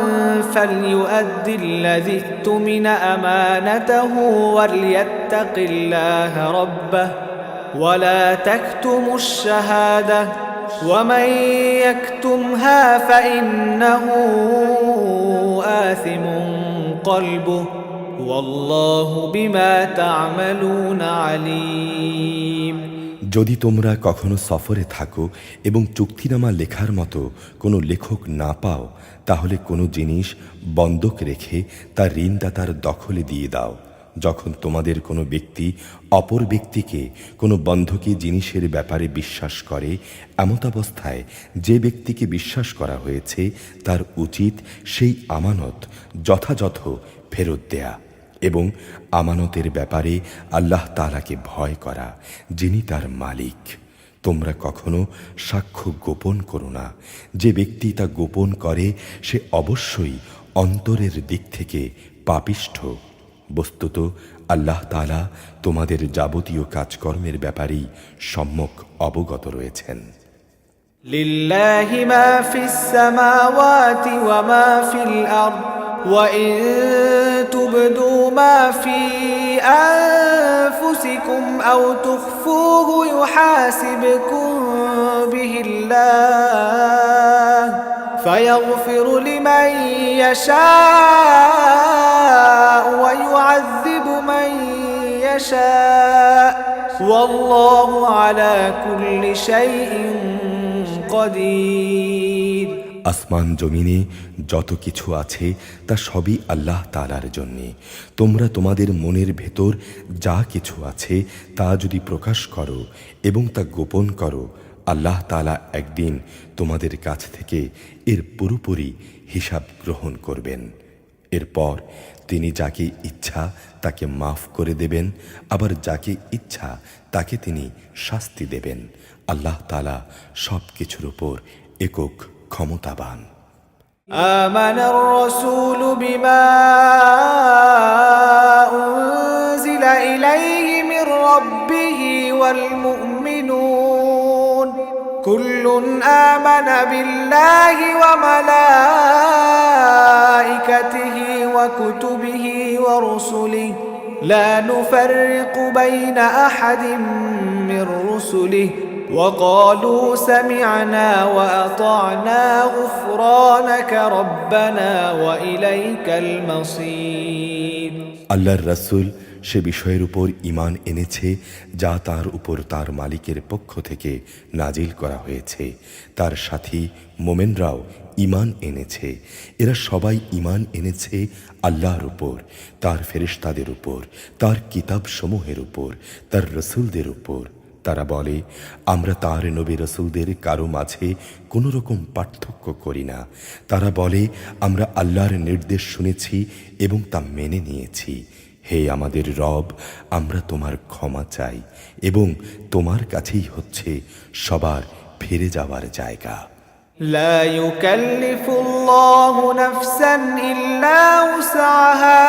فليؤد الذي اؤتمن أمانته وليتق الله ربه ولا تكتموا الشهادة ومن يكتمها فإنه آثم قلبه والله بما تعملون عليم। যদি তোমরা কখনো সফরে থাকো এবং চুক্তিনামা লেখার মতো কোনো লেখক না পাও তাহলে কোনো জিনিস বন্ধক রেখে তা ঋণদাতার দখলে দিয়ে দাও। যখন তোমাদের কোনো ব্যক্তি অপর ব্যক্তিকে কোনো বন্ধকি জিনিসের ব্যাপারে বিশ্বাস করে, এমতাবস্থায় যে ব্যক্তিকে বিশ্বাস করা হয়েছে তার উচিত সেই আমানত যথাযথ ফেরত দেয়া এবং আমানতের ব্যাপারে আল্লাহ তাআলাকে ভয় করা, যিনি তার মালিক। তোমরা কখনো সাক্ষ্য গোপন করো না। যে ব্যক্তি তা গোপন করে সে অবশ্যই অন্তরের দিক থেকে পাপিষ্ঠ। বস্তুত আল্লাহ তাআলা তোমাদের যাবতীয় কাজকর্মের ব্যাপারেই সম্যক অবগত রয়েছেন। লিল্লাহি মা ফিস সামাওয়াতি ওয়া মা ফিল আরদ ওয়া ইন তুবদু মা ফি আনফুসিকুম আও তুখফুহু ইউহাসিবকুম বিহিল্লাহ ফায়াগফিরু লিমান ইয়াশাউ ওয়া ইউআযযিবু মান ইয়াশাউ ওয়াল্লাহু আলা কুল্লি শাইইন قدير আসমান জমিনে যত কিছু আছে তা সবই আল্লাহ তাআলার জন্যে। তোমরা তোমাদের মনের ভেতর যা কিছু আছে তা যদি প্রকাশ করো এবং তা গোপন করো, আল্লাহ তাআলা একদিন তোমাদের কাছ থেকে এর পুরোপুরি হিসাব গ্রহণ করবেন। এরপর তিনি যাকে ইচ্ছা তাকে মাফ করে দেবেন, আবার যাকে ইচ্ছা তাকে তিনি শাস্তি দেবেন। আল্লাহ তাআলা সব কিছুর উপর একক ক্ষমতাবান। آمن الرسول بما أنزل إليه من ربه والمؤمنون كل آمن بالله وملائكته وكتبه ورسله لا نفرق بين أحد من رسله وقالوا سمعنا وأطعنا غفرانك ربنا وإليك المصير আল্লাহর রাসূল সে বিষয়ের উপর ঈমান এনেছে যা তার উপর তার মালিকের পক্ষ থেকে নাজিল করা হয়েছে। তার সাথী মোমেনরাও ঈমান এনেছে। এরা সবাই ঈমান এনেছে আল্লাহর উপর, তার ফেরেশতাদের উপর, তার কিতাবসমূহের উপর, তার রাসূলদের উপর। তারা বলে, আমরা তার নবী রাসূলদের কারো মাঝে কোনো রকম পার্থক্য করি না। তারা বলে, আমরা আল্লাহর নির্দেশ শুনেছি এবং তা মেনে নিয়েছি। হে আমাদের রব, আমরা তোমার ক্ষমা চাই এবং তোমার কাছেই হচ্ছে সবার ফিরে যাওয়ার জায়গা। لا يكلف الله نفسا إلا وسعها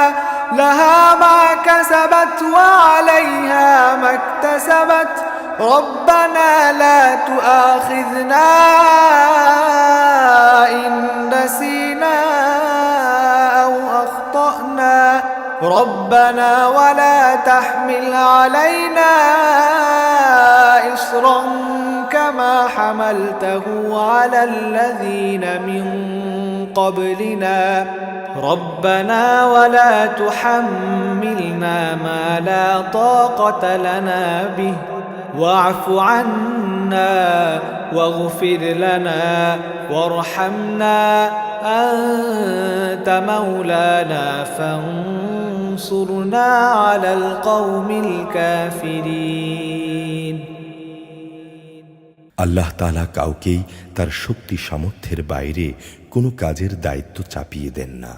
لها ما كسبت وعليها ما اكتسبت ربنا لا تؤاخذنا إن نسينا أو أخطأنا ربنا ولا تحمل علينا إصرا كما حملته على الذين من قبلنا ربنا ولا تحملنا ما لا طاقة لنا به واعف عنا واغفر لنا وارحمنا أنت مولانا فانصرنا على القوم الكافرين আল্লাহ তাআলা কাউকেই তার শক্তি সামর্থ্যের বাইরে কোনো কাজের দায়িত্ব চাপিয়ে দেন না।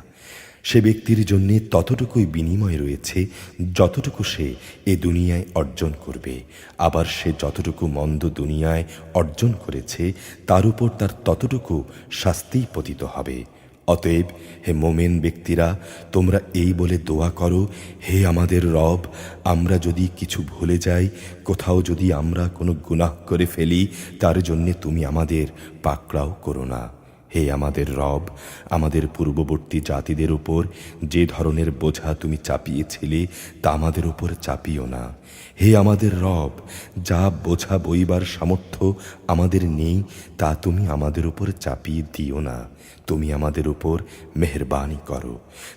সে ব্যক্তির জন্যে ততটুকুই বিনিময় রয়েছে যতটুকু সে এ দুনিয়ায় অর্জন করবে। আবার সে যতটুকু মন্দ দুনিয়ায় অর্জন করেছে তার উপর তার ততটুকু শাস্তিই পতিত হবে। অতএব হে মোমেন ব্যক্তিরা, তোমরা এই বলে দোয়া করো, হে আমাদের রব, আমরা যদি কিছু ভুলে যাই, কোথাও যদি আমরা কোনো গুনাহ করে ফেলি, তার জন্যে তুমি আমাদের পাকড়াও করো না। হে আমাদের রব, আমাদের পূর্ববর্তী জাতিদের উপর যে ধরনের বোঝা তুমি চাপিয়েছিলে তা আমাদের উপর চাপিও না। হে আমাদের রব, যা বোঝা বইবার সামর্থ্য আমাদের নেই তা তুমি আমাদের উপর চাপিয়ে দিও না। তুমি আমাদের উপর মেহেরবানি করো,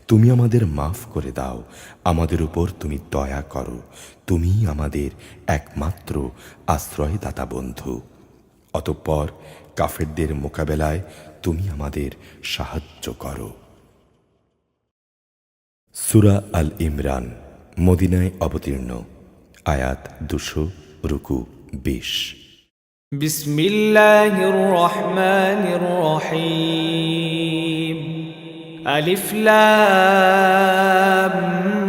তুমি আমাদের মাফ করে দাও, আমাদের উপর তুমি দয়া করো। তুমি আমাদের একমাত্র আশ্রয়দাতা বন্ধু। অতঃপর কাফেরদের মোকাবেলায় তুমি আমাদের সাহায্য করো। সূরা আল ইমরান মদিনায় অবতীর্ণ, আয়াত 200, রুকু 20। بسم الله الرحمن الرحيم ألف لام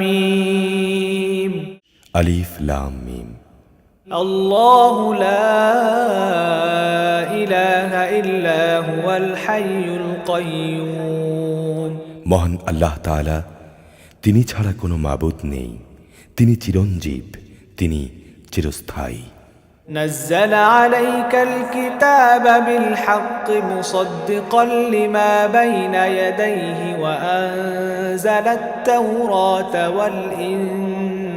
ميم আলিফ লাম মিম। الله لا إله إلا هو الحي القيوم মহান আল্লাহ তাআলা, তিনি ছাড়া কোনো মাবুদ নেই, তিনি চিরঞ্জীব, তিনি চিরস্থায়ী। نزل عليك الكتاب بالحق مصدقا لما بين يديه وأنزل التوراة والإنجيل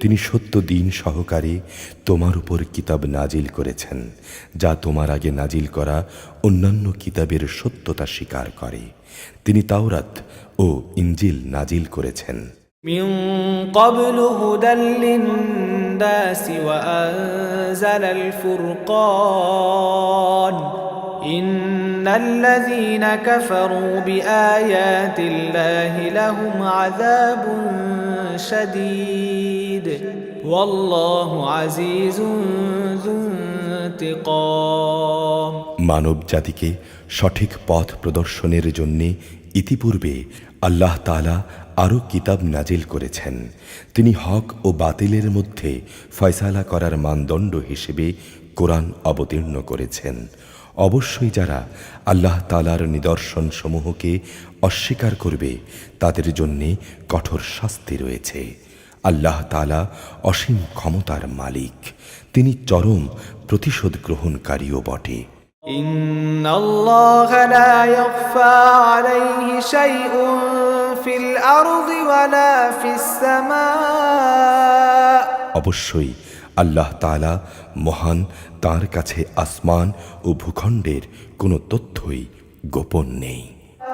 তিনি সত্য দিন সহকারে তোমার উপর কিতাব নাজিল করেছেন, যা তোমার আগে নাজিল করা অন্যান্য কিতাবের সত্যতা স্বীকার করে। তিনি তাওরাত ও ইনজিল নাজিল করেছেন। من قبل هدى للناس وأنزل الفرقان إن الذين كفروا بآيات الله لهم عذاب شديد والله عزيز ذو انتقام মানব জাতিকে সঠিক পথ প্রদর্শনের জন্য ইতিপূর্বে আল্লাহ তাআলা আরও কিতাব নাজিল করেছেন। তিনি হক ও বাতিলের মধ্যে ফয়সালা করার মানদণ্ড হিসেবে কোরআন অবতীর্ণ করেছেন। অবশ্যই যারা আল্লাহ তাআলার নিদর্শন সমূহকে অস্বীকার করবে তাদের জন্য কঠোর শাস্তি রয়েছে। আল্লাহ তাআলা অসীম ক্ষমতার মালিক, তিনি চরম প্রতিশোধ গ্রহণকারীও বটে। ইন্নাল্লাহা লা ইয়াখফা আলাইহি শাইউন ফিল আরদি ওয়ালা ফিস সামা। অবশ্যই আল্লাহ তাআলা মহান, তার কাছে আসমান ও ভূখণ্ডের কোনো তথ্যই গোপন নেই।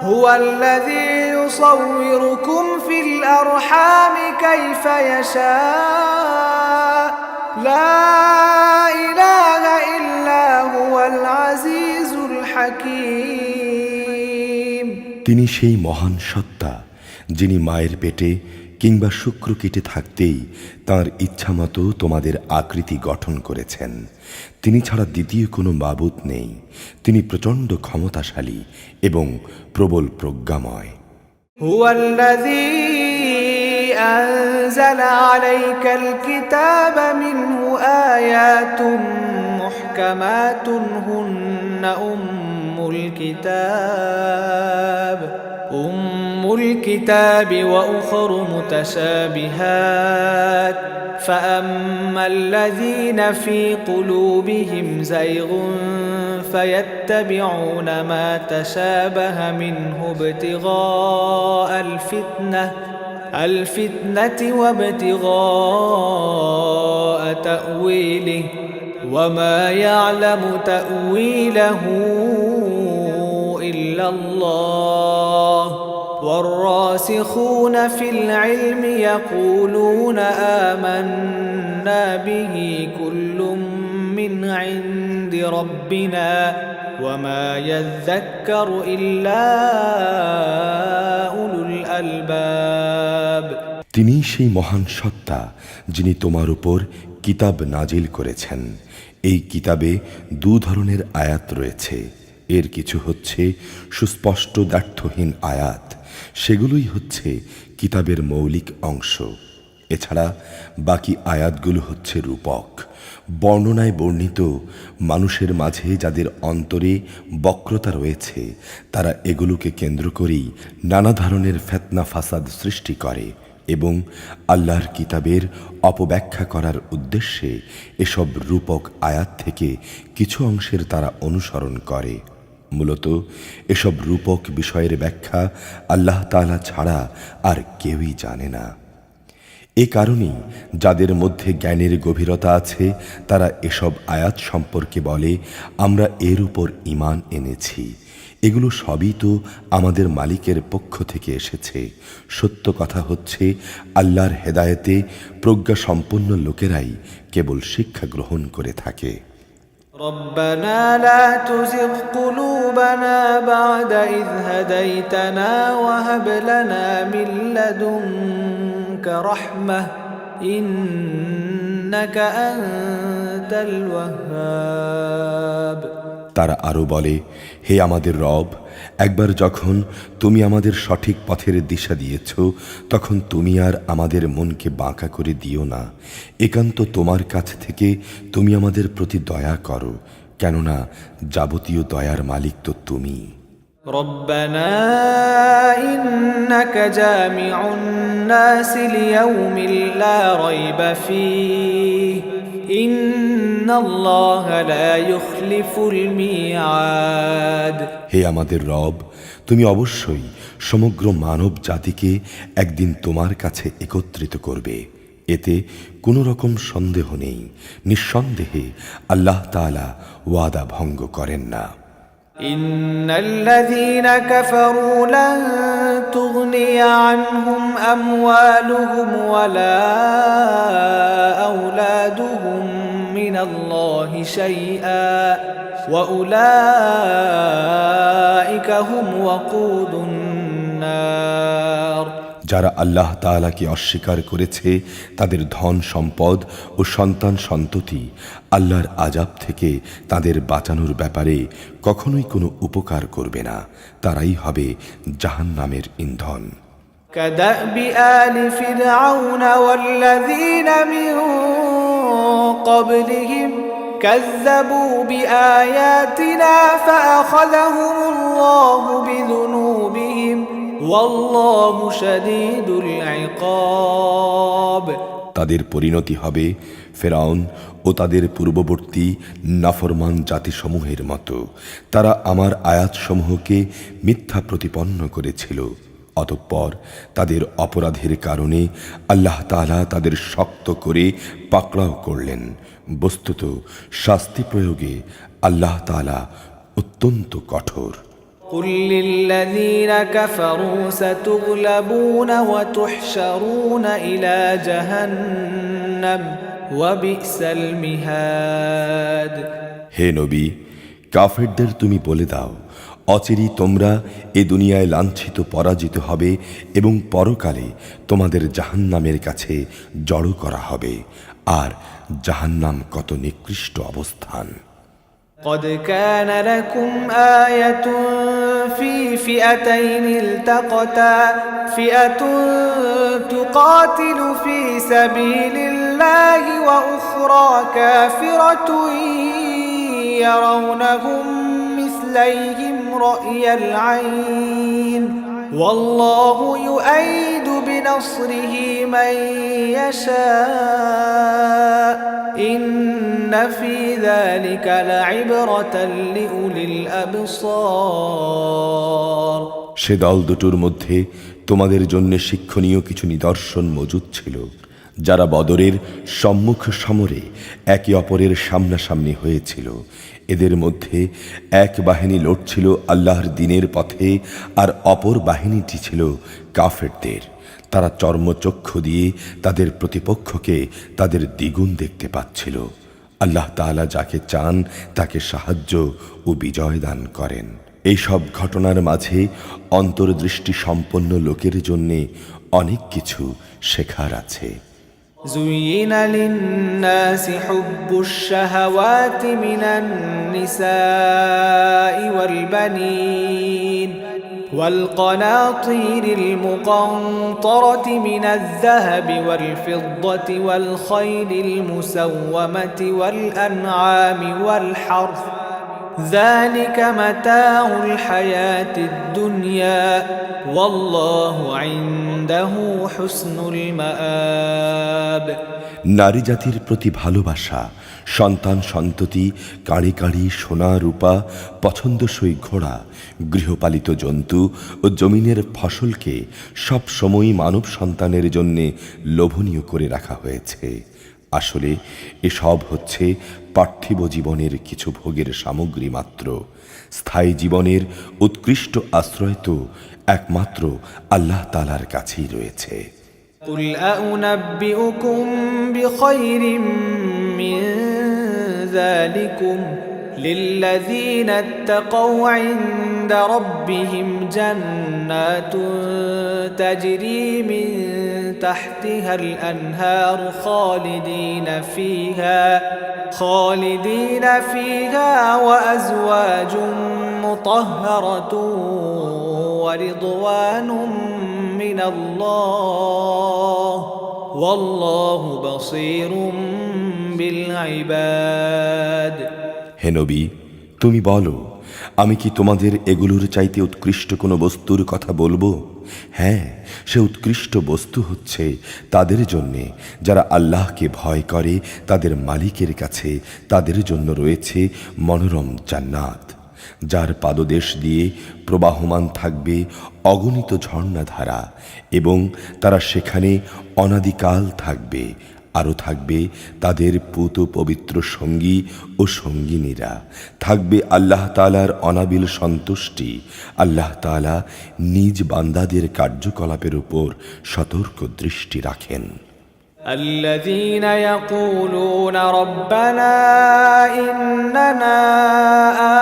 হুয়াল্লাযী ইউসাউবিরুকুম ফিল আরহামি কাইফা ইয়াশা লা ইলাহা ইল্লা হুয়াল আজিজুল হাকীম। তিনি সেই মহান সত্তা যিনি মায়ের পেটে কিংবা শুক্রকীটে থাকতেই তাঁর ইচ্ছামতো তোমাদের আকৃতি গঠন করেছেন। তিনি ছাড়া দ্বিতীয় কোনো মাবুদ নেই। তিনি প্রচণ্ড ক্ষমতাশালী এবং প্রবল প্রজ্ঞাময়। হুয়াল্লাযী আনজালা আলাইকাল কিতাবা মিনহু আয়াতুম মুহকামাতুন হুন্না উম্মুল কিতাব وأخر متشابهات فأما الذين في قلوبهم زيغ فيتبعون ما تشابه منه ابتغاء الفتنة وابتغاء تأويله وما يعلم تأويله إلا الله والراسخون في العلم يقولون آمنا به كل من عند ربنا وما يذكر إلا أولو الألباب। তিনি সেই মহান সত্তা যিনি তোমার উপর কিতাব নাজিল করেছেন। এই কিতাবে দু ধরনের আয়াত রয়েছে। এর কিছু হচ্ছে সুস্পষ্ট দ্ব্যর্থহীন আয়াত, সেগুলোই হচ্ছে কিতাবের মৌলিক অংশ। এছাড়া বাকি আয়াতগুলো হচ্ছে রূপক। বর্ণনায় বর্ণিত মানুষের মাঝে যাদের অন্তরে বক্রতা রয়েছে তারা এগুলোকে কেন্দ্র করেই নানা ধরনের ফিতনা ফাসাদ সৃষ্টি করে এবং আল্লাহর কিতাবের অপব্যাখ্যা করার উদ্দেশ্যে এসব রূপক আয়াত থেকে কিছু অংশের তারা অনুসরণ করে। মূলত এসব রূপক বিষয়ের ব্যাখ্যা আল্লাহ তাআলা ছাড়া আর কেউই জানে না। এ কারণেই যাদের মধ্যে জ্ঞানের গভীরতা আছে তারা এসব আয়াত সম্পর্কে বলে, আমরা এর উপর ঈমান এনেছি। এগুলো সবই তো আমাদের মালিকের পক্ষ থেকে এসেছে। সত্য কথা হচ্ছে আল্লাহর হেদায়েতে প্রজ্ঞা সম্পন্ন লোকেরাই কেবল শিক্ষা গ্রহণ করে থাকে। ربنا لا تزغ قلوبنا بعد إذ هديتنا وهب لنا من لدنك رحمة إنك أنت الوهاب। তারা আরো বলে, হে আমাদের রব, একবার যখন তুমি আমাদের সঠিক পথের দিশা দিয়েছ তখন তুমি আর আমাদের মনকে বাঁকা করে দিও না। একান্ত তোমার কাছ থেকে তুমি আমাদের প্রতি দয়া করো, কেননা যাবতীয় দয়ার মালিক তো তুমি। ربنا إنك جامع الناس ليوم لا ريب فيه إن الله لا يخلف الميعاد। হে আমাদের রব, তুমি অবশ্যই সমগ্র মানব জাতিকে একদিন তোমার কাছে একত্রিত করবে, এতে কোনো রকম সন্দেহ নেই। নিঃসন্দেহে আল্লাহ তাআলা ওয়াদা ভঙ্গ করেন না। إن الذين كفروا لن تغني عنهم أموالهم ولا أولادهم من الله شيئا وأولئك هم وقود النار যারা আল্লাহ তাআলাকে অস্বীকার করেছে তাদের ধন সম্পদ ও সন্তান সন্ততি আল্লাহর আযাব থেকে তাদের বাঁচানোর ব্যাপারে কখনোই কোনো উপকার করবে না, তারাই হবে জাহান্নামের ইন্ধন। كدأب آل فرعون والذين من قبلهم كذبوا بآياتنا فأخذهم الله بذنوبهم والله شديد العقاب তাদের পরিণতি হবে ফেরাউন ও তাদের পূর্ববর্তী নাফরমান জাতিসমূহের মতো। তারা আমার আয়াতসমূহকে মিথ্যা প্রতিপন্ন করেছিল, অতঃপর তাদের অপরাধের কারণে আল্লাহ তাআলা তাদের শক্ত করে পাকড়াও করলেন। বস্তুত শাস্তি প্রয়োগে আল্লাহ তাআলা অত্যন্ত কঠোর। قل للذين كفروا ستغلبون وتحشرون إلى جهنم وبئس المهاد হে নবী, কাফেরদের তুমি বলে দাও, অচিরেই তোমরা এ দুনিয়ায় লাঞ্ছিত পরাজিত হবে এবং পরকালে তোমাদের জাহান্নামের কাছে জড়ো করা হবে, আর জাহান্নাম কত নিকৃষ্ট অবস্থান। قد كان لكم آية في فئتين التقتا فئة تقاتل في سبيل الله وأخرى كافرة يرونهم مثليهم رأي العين والله يؤيد بنصره من يشاء إن في ذلك لعبرة لأولي الأبصار সে দল দুটোর মধ্যে তোমাদের জন্য শিক্ষণীয় কিছু নিদর্শন মজুদ ছিল। যারা বদরের সম্মুখ সমরে একে অপরের সামনাসামনি হয়েছিল, এদের মধ্যে এক বাহিনী লড়ছিল আল্লাহর দ্বীনের পথে, আর অপর বাহিনীটি ছিল কাফেরদের। তারা চর্মচক্ষু দিয়ে তাদের প্রতিপক্ষকে তাদের দ্বিগুণ দেখতে পাচ্ছিল। আল্লাহ তাআলা যাকে চান তাকে সাহায্য ও বিজয় দান করেন। এই সব ঘটনার মাঝে অন্তর্দৃষ্টি সম্পন্ন লোকের জন্য অনেক কিছু শেখার আছে। زين للناس حب الشهوات من النساء والبنين والقناطير المقنطرة من الذهب والفضة والخيل المسومة والأنعام والحرث ذلك متاع الحياة الدنيا والله عنده حسن المآب নারী জাতির প্রতি ভালোবাসা, সন্তান সন্ততি, কাঁড়ি কাঁড়ি সোনা রূপা, পছন্দসই ঘোড়া, গৃহপালিত জন্তু ও জমিনের ফসলকে সব সময়ই মানব সন্তানের জন্য লোভনীয় করে রাখা হয়েছে। আসলে এসব হচ্ছে পার্থিব জীবনের কিছু ভোগের সামগ্রী মাত্র। স্থায়ী জীবনের উৎকৃষ্ট আশ্রয় তো একমাত্র আল্লাহ তাআলার কাছেই রয়েছে। قل أنبئكم بخير من ذلكم للذين اتقوا عند ربهم جنات تجري من تحتها الأنهار خالدين فيها وأزواج مطهرة ورضوان من الله والله بصير بالعباد হে নবী, তুমি বলো, আমি কি তোমাদের এগুলোর চাইতে উৎকৃষ্ট কোনো বস্তুর কথা বলবো? হ্যাঁ, সে উৎকৃষ্ট বস্তু হচ্ছে তাদের জন্যে যারা আল্লাহকে ভয় করে। তাদের মালিকের কাছে তাদের জন্য রয়েছে মনোরম জান্নাত, যার পাদদেশ দিয়ে প্রবাহমান থাকবে অগণিত ঝর্ণাধারা, এবং তারা সেখানে অনাদিকাল থাকবে। আরও থাকবে তাদের পুত পবিত্র সঙ্গী ও সঙ্গিনীরা, থাকবে আল্লাহ তাআলার অনাবিল সন্তুষ্টি। আল্লাহ তাআলা নিজ বান্দাদের কার্যকলাপের উপর সতর্ক দৃষ্টি রাখেন। الذين يقولون ربنا إننا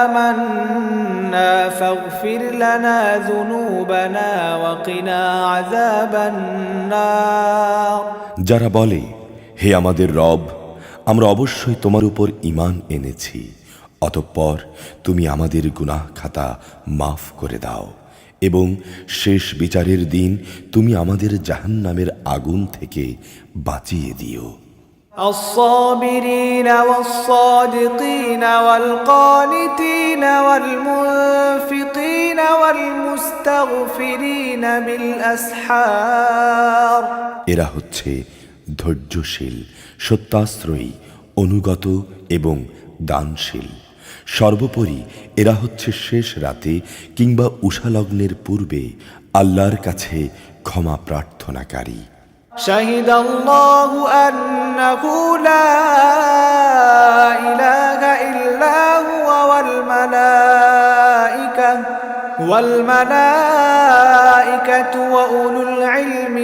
آمنا فاغفر لنا ذنوبنا وقنا عذاب النار। যারা বলে, হে আমাদের রব, আমরা অবশ্যই তোমার উপর ঈমান এনেছি, অতঃপর তুমি আমাদের গুনাহ খাতা মাফ করে দাও এবং শেষ বিচারের দিন তুমি আমাদের জাহান্নামের আগুন থেকে বাঁচিয়ে দিও। الصابرين والصادقين والقانتين والمنفقين والمستغفرين بالأسحار। এরা হচ্ছে ধৈর্যশীল, সত্যাশ্রয়ী, অনুগত এবং দানশীল। সর্বোপরি এরা হচ্ছে শেষ রাতে কিংবা উষালগ্নের পূর্বে আল্লাহর কাছে ক্ষমা প্রার্থনাকারী। شهد الله أنه لا إله إلا هو والملائكة وأولو العلم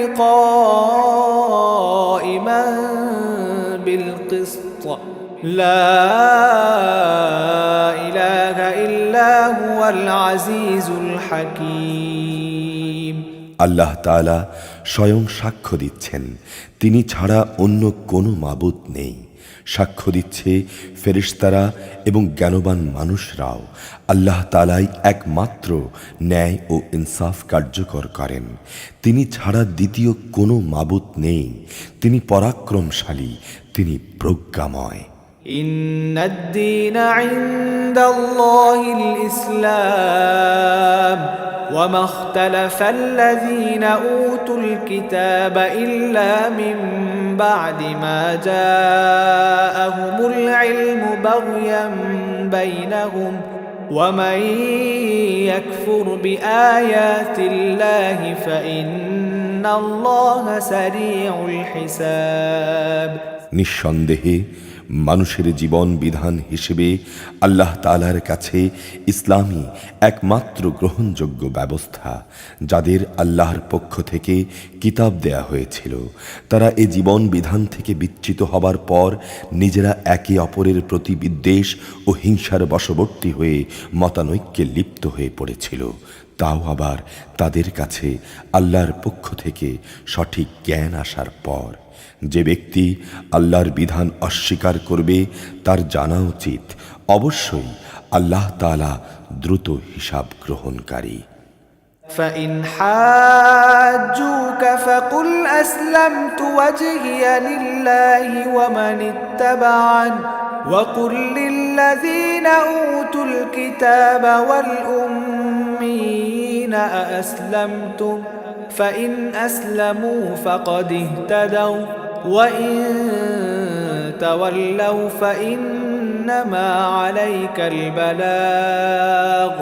قائما بالقسط لا إله إلا هو العزيز الحكيم। আল্লাহ তাআলা স্বয়ং সাক্ষ্য দিচ্ছেন, তিনি ছাড়া অন্য কোনো মাবুদ নেই। সাক্ষ্য দিচ্ছে ফেরেশতারা এবং জ্ঞানবান মানুষরাও আল্লাহ তাআলাই একমাত্র ন্যায় ও ইনসাফ কার্যকর করেন। তিনি ছাড়া দ্বিতীয় কোনো মাবুদ নেই। তিনি পরাক্রমশালী, তিনি প্রজ্ঞাময়। إن الدين عند الله الإسلام وما اختلف الذين أوتوا الكتاب إلا من بعد ما جاءهم العلم بغيا بينهم ومن يكفر بآيات الله فإن الله سريع الحساب। নিঃসন্দেহে মানুষের জীবন বিধান হিসেবে আল্লাহ তাআলার কাছে ইসলামই একমাত্র গ্রহণযোগ্য ব্যবস্থা। যাদের আল্লাহর পক্ষ থেকে কিতাব দেয়া হয়েছিল, তারা এ জীবন বিধান থেকে বিচ্যুত হবার পর নিজেরা একে অপরের প্রতি বিদ্বেষ ও হিংসার বশবর্তী হয়ে মতানৈক্যে লিপ্ত হয়ে পড়েছিল। তাও আবার তাদের কাছে আল্লাহর পক্ষ থেকে সঠিক জ্ঞান আসার পর। যে ব্যক্তি আল্লাহর বিধান অস্বীকার করবে, তার জানা উচিত অবশ্যই আল্লাহ তাআলা দ্রুত হিসাব গ্রহণকারী। فإن حاجوك فقل أسلمت وجهي لله ومن اتبعن وقل للذين أوتوا الكتاب والأميين أأسلمتم فإن أسلموا فقد اهتدوا وإن تولوا فإنما عليك البلاغ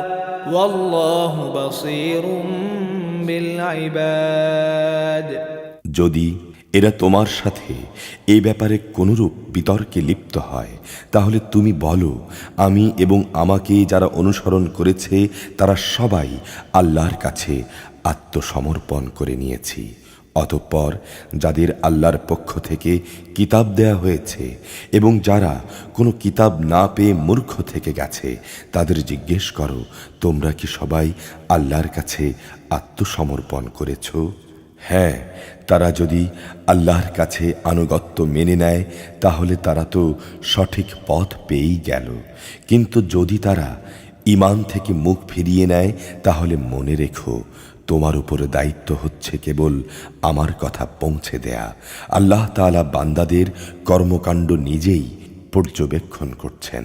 والله بصير بالعباد। যদি এরা তোমার সাথে এই ব্যাপারে কোনরূপ বিতর্কে লিপ্ত হয়, তাহলে তুমি বলো, আমি এবং আমাকে যারা অনুসরণ করেছে তারা সবাই আল্লাহর কাছে আত্মসমর্পণ করে নিয়েছি। অতঃপর যাদের আল্লাহর পক্ষ থেকে কিতাব দেয়া হয়েছে এবং যারা কোনো কিতাব না পেয়ে মূর্খ থেকে গেছে, তাদের জিজ্ঞেস করো, তোমরা কি সবাই আল্লাহর কাছে আত্মসমর্পণ করেছ? হ্যাঁ, তারা যদি আল্লাহর কাছে আনুগত্য মেনে নেয় তাহলে তারা তো সঠিক পথ পেয়েই গেল। কিন্তু যদি তারা ঈমান থেকে মুখ ফিরিয়ে নেয় তাহলে মনে রেখো, তোমার উপরে দায়িত্ব হচ্ছে কেবল আমার কথা পৌঁছে দেয়া। আল্লাহ তাআলা বান্দাদের কর্মকাণ্ড নিজেই পর্যবেক্ষণ করছেন।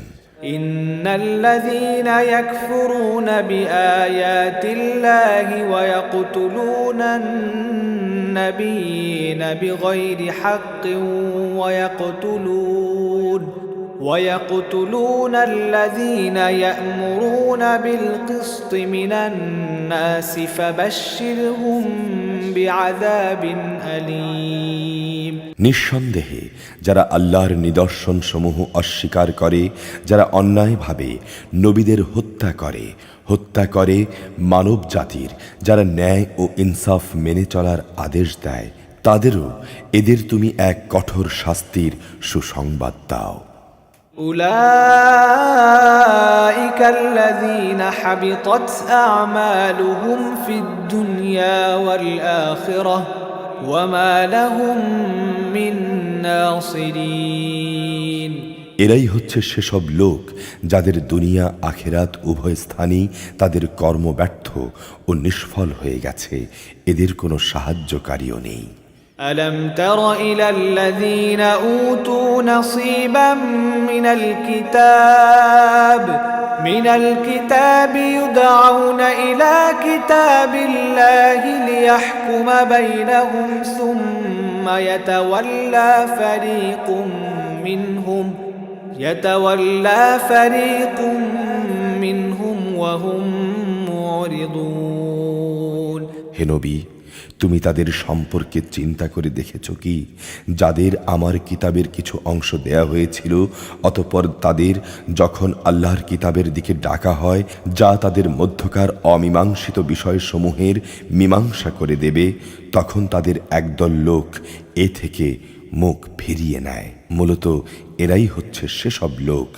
إن الذين يكفرون بآيات الله ويقتلون النبيين بغير حق ويقتلون الذين يأمرون بالقسط من الناس فبشرهم بعذاب أليم। নিঃসন্দেহে যারা আল্লাহর নিদর্শন সমূহ অস্বীকার করে, যারা অন্যায়ভাবে নবীদের হত্যা করে মানব জাতির, যারা ন্যায় ও ইনসাফ মেনে চলার আদেশ দেয়, তাদেরও এদের তুমি এক কঠোর শাস্তির সুসংবাদ দাও। أولئك الذين حبطت أعمالهم في الدنيا والآخرة وما لهم من ناصرين। এরাই হচ্ছে সেসব লোক যাদের দুনিয়া আখেরাত উভয় স্থানেই তাদের কর্ম ব্যর্থ ও নিষ্ফল হয়ে গেছে, এদের কোনো সাহায্যকারীও নেই। ألم تر إلى الذين أوتوا نصيبا من الكتاب يدعون إلى كتاب الله ليحكم بينهم ثم يتولى فريق منهم وهم معرضون। হে নবী, তুমি তাদের সম্পর্কে চিন্তা করে দেখেছ কি, যাদের আমার কিতাবের কিছু অংশ দেয়া হয়েছিল, অতঃপর তাদের যখন আল্লাহর কিতাবের দিকে ডাকা হয়, যা তাদের মধ্যকার অমীমাংসিত বিষয়সমূহের মীমাংসা করে দেবে, তখন তাদের একদল লোক এ থেকে মুখ ফিরিয়ে নেয়। মূলত এরাই হচ্ছে সেসব লোক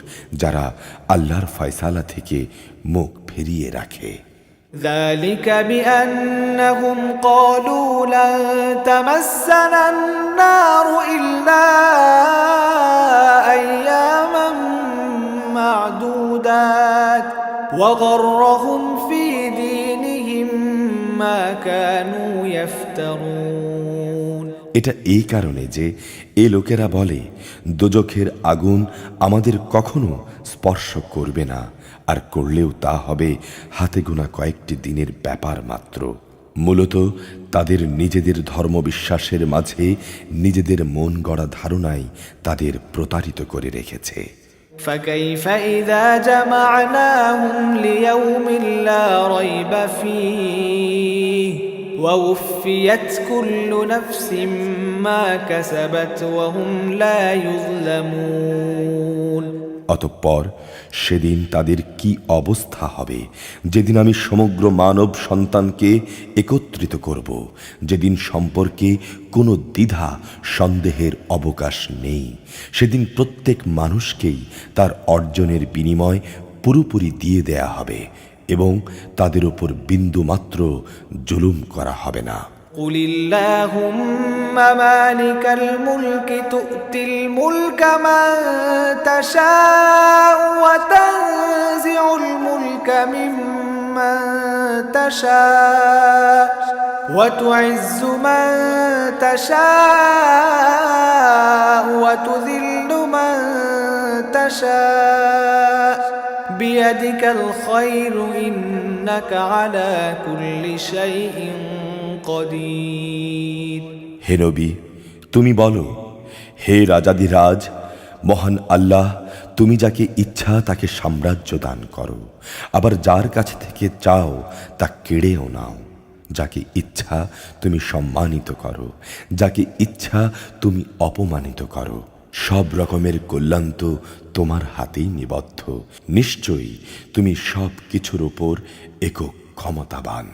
যারা আল্লাহর ফয়সালা থেকে মুখ ফিরিয়ে রাখে। ذلك بأنهم قالوا لن تمسنا النار إلا أياما معدودات وغرهم في دينهم ما كانوا يفترون। এটা এই কারণে যে এই লোকেরা বলে, দোজখের আগুন আমাদের কখনো স্পর্শ করবে না, আর করলেও তা হবে হাতে গোনা কয়েকটি দিনের ব্যাপার মাত্র। মূলত তাদের নিজেদের ধর্মবিশ্বাসের মাঝে নিজেদের মন গড়া ধারণাই তাদের প্রতারিত করে রেখেছে। فكيف إذا جمعناهم ليوم لا ريب فيه ووفيت كل نفس ما كسبت وهم لا يظلمون। অতঃপর সেদিন তাদের কি অবস্থা হবে, যেদিন আমি সমগ্র মানব সন্তানকে একত্রিত করব, যেদিন সম্পর্কে কোনো দ্বিধা সন্দেহের অবকাশ নেই। সেদিন প্রত্যেক মানুষকেই তার অর্জনের বিনিময় পুরোপুরি দিয়ে দেয়া হবে এবং তাদের উপর বিন্দুমাত্র জুলুম করা হবে না। قل اللهم مالك الملك تؤتي الملك من تشاء وتنزع الملك ممن تشاء وتعز من تشاء وتذل من تشاء بيدك الخير إنك على كل شيء قدير। হে নবী, তুমি বলো, হে রাজাধিরাজ মহান আল্লাহ, তুমি যাকে ইচ্ছা তাকে সাম্রাজ্য দান করো, আবার যার কাছ থেকে চাও তা কেড়েও নাও। যাকে ইচ্ছা তুমি সম্মানিত করো, যাকে ইচ্ছা তুমি অপমানিত করো। সব রকমের কল্যাণ তো তোমার হাতেই নিবদ্ধ। নিশ্চয়ই তুমি সব কিছুর উপর একক ক্ষমতাবান।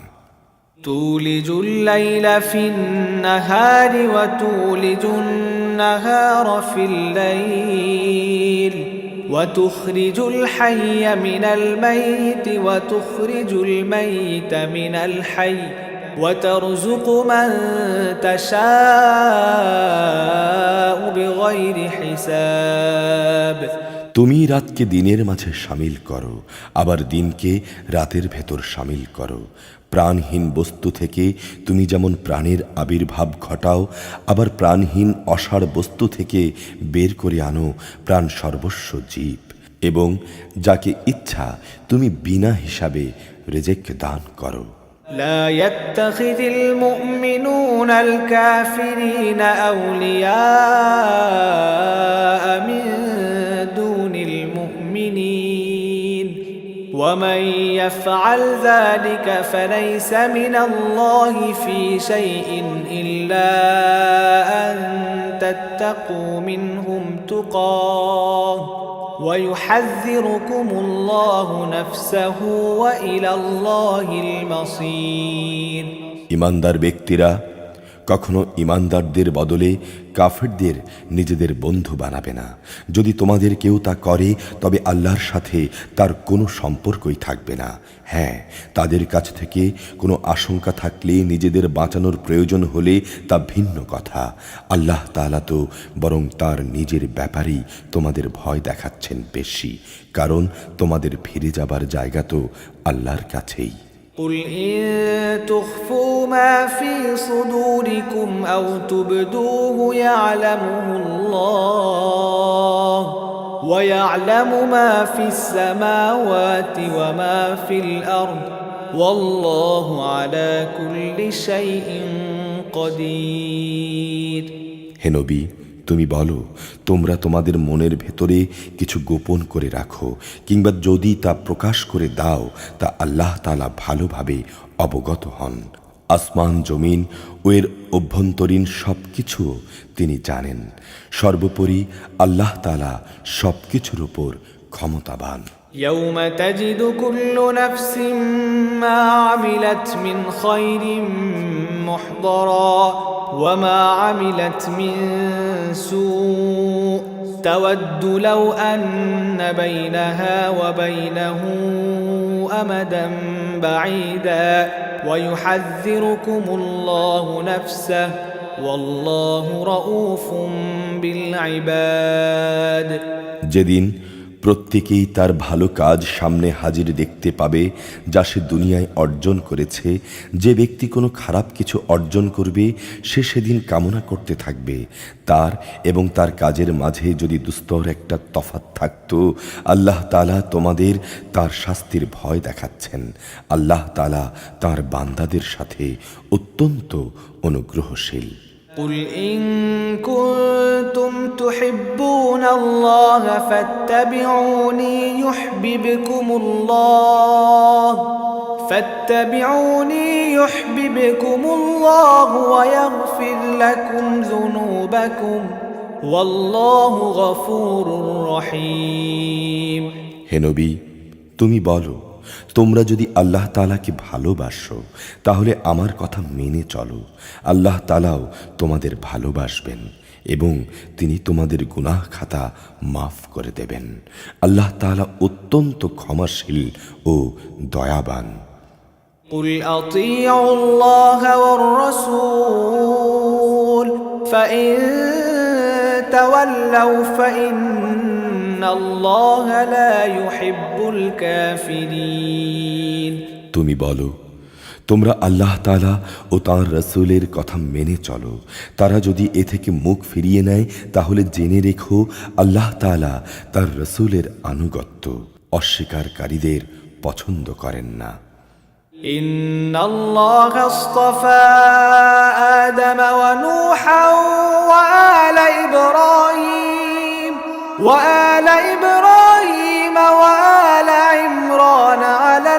تولج الليل في النهار وتولج النهار في الليل وتخرج الحي من الميت وتخرج الميت من الحي وترزق من تشاء بغير حساب। তুমি রাতকে দিনের মাঝে শামিল করো, আবার দিনকে রাতের ভেতর শামিল করো। প্রাণহীন বস্তু থেকে তুমি যেমন প্রাণের আবির্ভাব ঘটাও, আবার প্রাণহীন অসাড় বস্তু থেকে বের করে আনো প্রাণ সর্বস্ব জীব, এবং যাকে ইচ্ছা তুমি বিনা হিসাবে রিজিক দান করো। لا يتخذ المؤمنون الكافرين أولياء من دون المؤمنين ومن يفعل ذلك فليس من الله في شيء إلا أن تتقوا منهم تقاه ويحذركم الله نفسه وإلى الله المصير ইমানদার ব্যক্তিরা কখনো ইমানদারদের বদলে কাফেরদের নিজেদের বন্ধু বানাবে না। যদি তোমাদের কেউ তা করে তবে আল্লাহর সাথে তার কোনো সম্পর্কই থাকবে না। হ্যাঁ, তাদের কাছ থেকে কোনো আশঙ্কা থাকলে নিজেদের বাঁচানোর প্রয়োজন হলে তা ভিন্ন কথা। আল্লাহ তাআলা তো বরং তার নিজের ব্যাপারেই তোমাদের ভয় দেখাচ্ছেন বেশি, কারণ তোমাদের ফিরে যাবার জায়গা তো আল্লাহর কাছেই। قل إن تخفوا ما في صدوركم أو تبدوه يعلمه الله ويعلم ما في السماوات وما في الأرض والله على كل شيء قدير। হে নবী, তুমি বলো, তোমরা তোমাদের মনের ভেতরে কিছু গোপন করে রাখো কিংবা যদি তা প্রকাশ করে দাও তা আল্লাহ তাআলা ভালোভাবে অবগত হন। আসমান জমিন ও এর অভ্যন্তরীণ সব কিছু তিনি জানেন। সর্বোপরি আল্লাহ তাআলা সব কিছুর উপর ক্ষমতাবান। يوم تجد كل نفس ما عملت من خير محضرا وما عملت من سوء تود لو أن بينها وبينه أمدا بعيدا ويحذركم الله نفسه والله رؤوف بالعباد। যেদিন প্রত্যেকেই তার ভালো কাজ সামনে হাজির দেখতে পাবে যা সে দুনিয়ায় অর্জন করেছে। যে ব্যক্তি কোনো খারাপ কিছু অর্জন করবে সে সেদিন কামনা করতে থাকবে তার এবং তার কাজের মাঝে যদি দুস্তর একটা তফাৎ থাকতো। আল্লাহ তাআলা তোমাদের তার শাস্তির ভয় দেখাচ্ছেন। আল্লাহ তাআলা তার বান্দাদের সাথে অত্যন্ত অনুগ্রহশীল। قل إن كنتم تحبون الله فاتبعوني يحببكم الله ويغفر لكم ذنوبكم والله غفور رحيم। হে নবী, তুমি বলো, তোমরা যদি আল্লাহ তাআলাকে ভালোবাসো তাহলে আমার কথা মেনে চলো। আল্লাহ তাআলাও তোমাদের ভালোবাসবেন এবং তিনি তোমাদের গুনাহ খাতা মাফ করে দেবেন। আল্লাহ তাআলা অত্যন্ত ক্ষমাশীল ও দয়াবান। قل أطيعوا الله والرسول فإن تولوا فإن الله لا يحب الكافرين। তুমি বলো, তোমরা আল্লাহ তাআলা ও তাঁর রাসূলের কথা মেনে চলো। তারা যদি এ থেকে মুখ ফিরিয়ে নেয় তাহলে জেনে রেখো আল্লাহ তাআলা তার রাসূলের আনুগত্য অস্বীকারীদের পছন্দ করেন না। إن الله اصطفى آدم ونوحا وآل إبراهيم وآل عمران على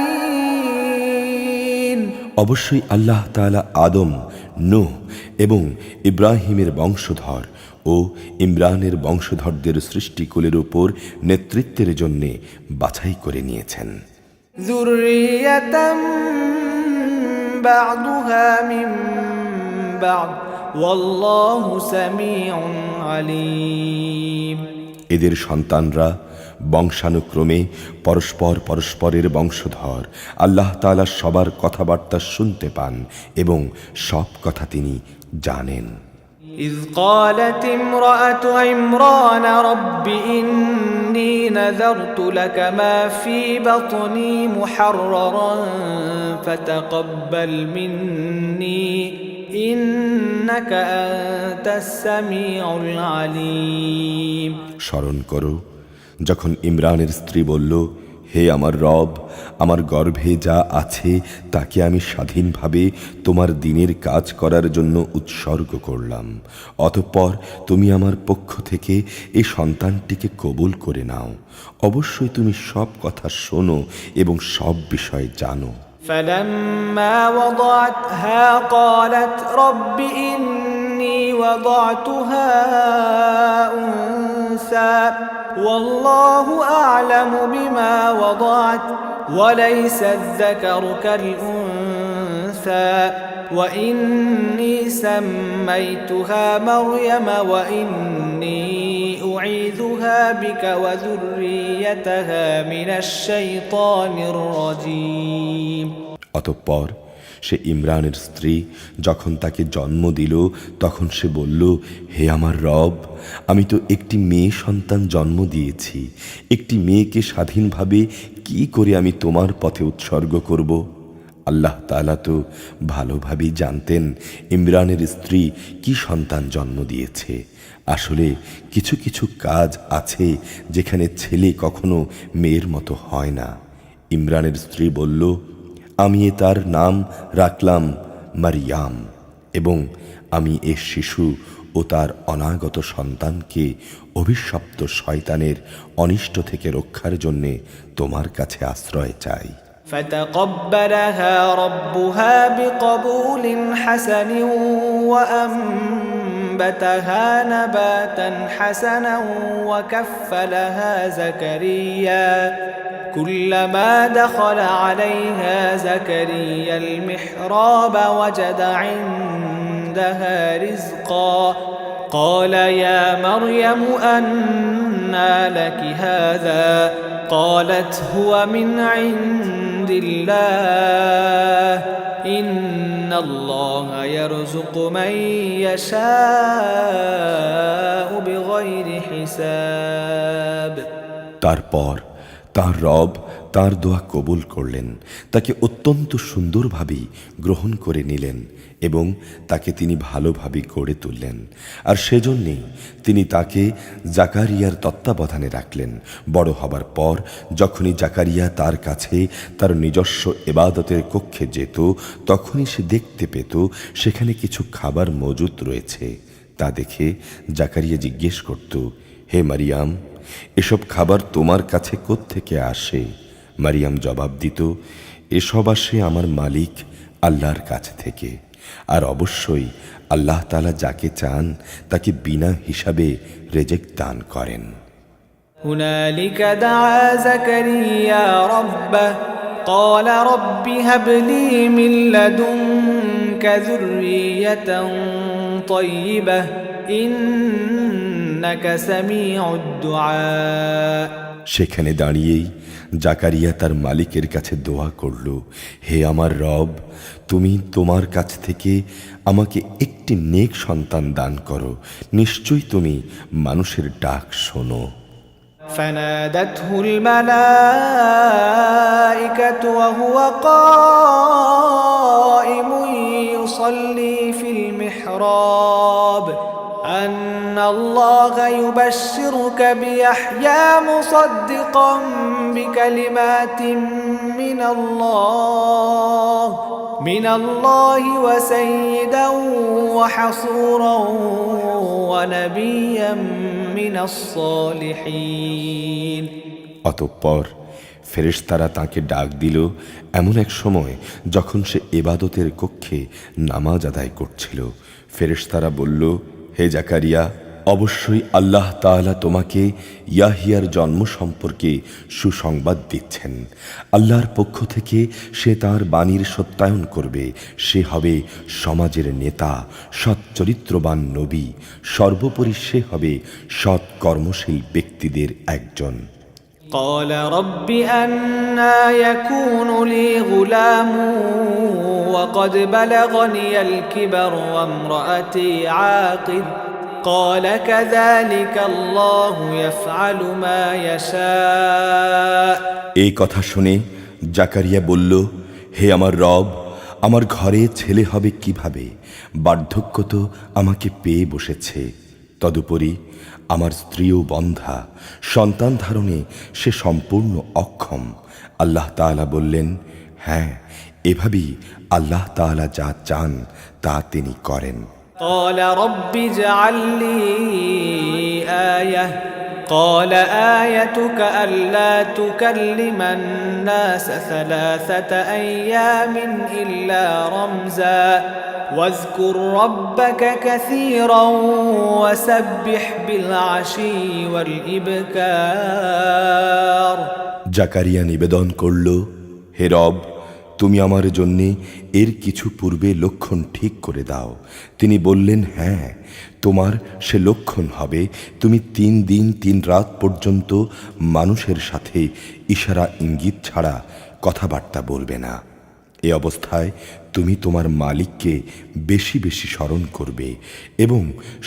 العالمين। অবশ্যই আল্লাহ তাআলা আদম, নূহ এবং ইব্রাহিমের বংশধর ও ইমরানের বংশধরদের সৃষ্টিকুলের উপর নেতৃত্বের জন্য বাছাই করে নিয়েছেন। ذرية بعضها من بعض والله سميع عليم। এদের সন্তানরা বংশানুক্রমে পরস্পরের বংশধর। আল্লাহ তাআলা সবার কথাবার্তা শুনতে পান এবং সব কথা তিনি জানেন। إذ قالت امرأة عمران رب إني نذرت لك ما في بطني محررا فتقبل مني إنك أنت السميع العليم। স্মরণ করো যখন ইমরানের স্ত্রী বলল, হে আমার রব, আমার গর্ভে যা আছে তাকে আমি স্বাধীনভাবে তোমার দিনের কাজ করার জন্য উৎসর্গ করলাম। অতঃপর তুমি আমার পক্ষ থেকে এই সন্তানটিকে কবুল করে নাও। অবশ্যই তুমি সব কথা শোনো এবং সব বিষয় জানো। فلما وضعتها قالت رب إني وضعتها أنثى والله أعلم بما وضعت وليس الذكر كالأنثى وإني سميتها مريم وإني أعيذها بك وذريتها من الشيطان الرجيم অতঃপর সে ইমরানের স্ত্রী যখন তাকে জন্ম দিল তখন সে বলল, হে আমার রব, আমি তো একটি মেয়ে সন্তান জন্ম দিয়েছি। একটি মেয়েকে স্বাধীনভাবে কি করে আমি তোমার পথে উৎসর্গ করব? আল্লাহ তাআলা তো ভালোভাবেই জানতেন ইমরানের স্ত্রী কি সন্তান জন্ম দিয়েছে। আসলে কিছু কিছু কাজ আছে যেখানে ছেলে কখনো মেয়ের মতো হয় না। ইমরানের স্ত্রী বলল, আমি তার নাম রাখলাম মারিয়াম এবং আমি এ শিশু ও তার অনাগত সন্তানকে অভিশপ্ত শয়তানের অনিষ্ট থেকে রক্ষার জন্যে তোমার কাছে আশ্রয় চাই। فتقبلها ربها بقبول حسن وأنبتها نباتا حسنا وكفلها زكريا كلما دخل عليها زكريا المحراب وجد عندها رزقا قال يا مريم أنى لك هذا قالت هو من عند الله إن الله يرزق من يشاء بغير حساب তারপর তার রব তার দোয়া কবুল করলেন, তাকে অত্যন্ত সুন্দরভাবে গ্রহণ করে নিলেন এবং তাকে তিনি ভালোভাবে গড়ে তুললেন। আর সেজন্যেই তিনি তাকে জাকারিয়ার তত্ত্বাবধানে রাখলেন। বড় হবার পর যখনই জাকারিয়া তার কাছে তার নিজস্ব ইবাদতের কক্ষে যেত, তখনই সে দেখতে পেত সেখানে কিছু খাবার মজুদ রয়েছে। তা দেখে জাকারিয়া জিজ্ঞেস করত, হে মারিয়াম, এসব খাবার তোমার কাছে কোত্থেকে আসে? মারিয়াম জবাব দিত, এসব আসে আমার মালিক আল্লাহর কাছ থেকে। আর অবশ্যই আল্লাহ তাআলা যাকে চান তাকে বিনা হিসাবে রিজিক দান করেন। هنالك دعا زكريا ربه قال رب هب لي من لدنك ذرية طيبة إنك سميع الدعاء সেখানে দাঁড়িয়েই জাকারিয়া তার মালিকের কাছে দোয়া করল, হে আমার রব, তুমি তোমার কাছ থেকে আমাকে একটি নেক সন্তান দান করো। নিশ্চয়ই তুমি মানুষের ডাক শোনো। فنادته الملائكة وهو قائم يصلي في المحراب أن الله يبشرك بيحيى مصدقا بكلمات من الله وسيدا وحصورا ونبيا من الصالحين অতঃপর ফেরেশতারা তাকে ডাক দিল এমন এক সময় যখন সে ইবাদতের কক্ষে নামাজ আদায় করছিল। ফেরেশতারা বলল, হে জাকারিয়া, অবশ্যই আল্লাহ তাআলা তোমাকে ইয়াহিয়ার জন্ম সম্পর্কে সুসংবাদ দিচ্ছেন। আল্লাহর পক্ষ থেকে সে তার বাণীর সত্যায়ন করবে। সে হবে সমাজের নেতা, সৎ চরিত্রবান নবী। সর্বোপরি সে হবে সৎ কর্মশীল ব্যক্তিদের একজন। قال رب أنى يكون لي غلام وقد بلغني الكبر وامرأتي عاقر قال كذلك الله يفعل ما يشاء এই কথা শুনে জাকারিয়া বলল, হে আমার রব, আমার ঘরে ছেলে হবে কিভাবে? বার্ধক্য তো আমাকে পেয়ে বসেছে। তদুপরি আমার স্ত্রীও বন্ধা, সন্তান ধারণে সে সম্পূর্ণ অক্ষম। আল্লাহ তাআলা বললেন, হ্যাঁ, এভাবেই আল্লাহ তাআলা যা চান তা তিনি করেন। قال رب اجعل لي آية قال آيتك ألا تكلم الناس 3 أيام إلا رمزا واذكر ربك كثيرا وسبح بالعشي والإبكار। জাকারিয়া নিবেদন করল, হে রব, তুমি আমার জন্যে এর কিছু পূর্বে লক্ষণ ঠিক করে দাও। তিনি বললেন, হ্যাঁ, তোমার সে লক্ষণ হবে তুমি 3 দিন 3 রাত পর্যন্ত মানুষের সাথে ইশারা ইঙ্গিত ছাড়া কথাবার্তা বলবে না। এ অবস্থায় তুমি তোমার মালিককে বেশি বেশি স্মরণ করবে এবং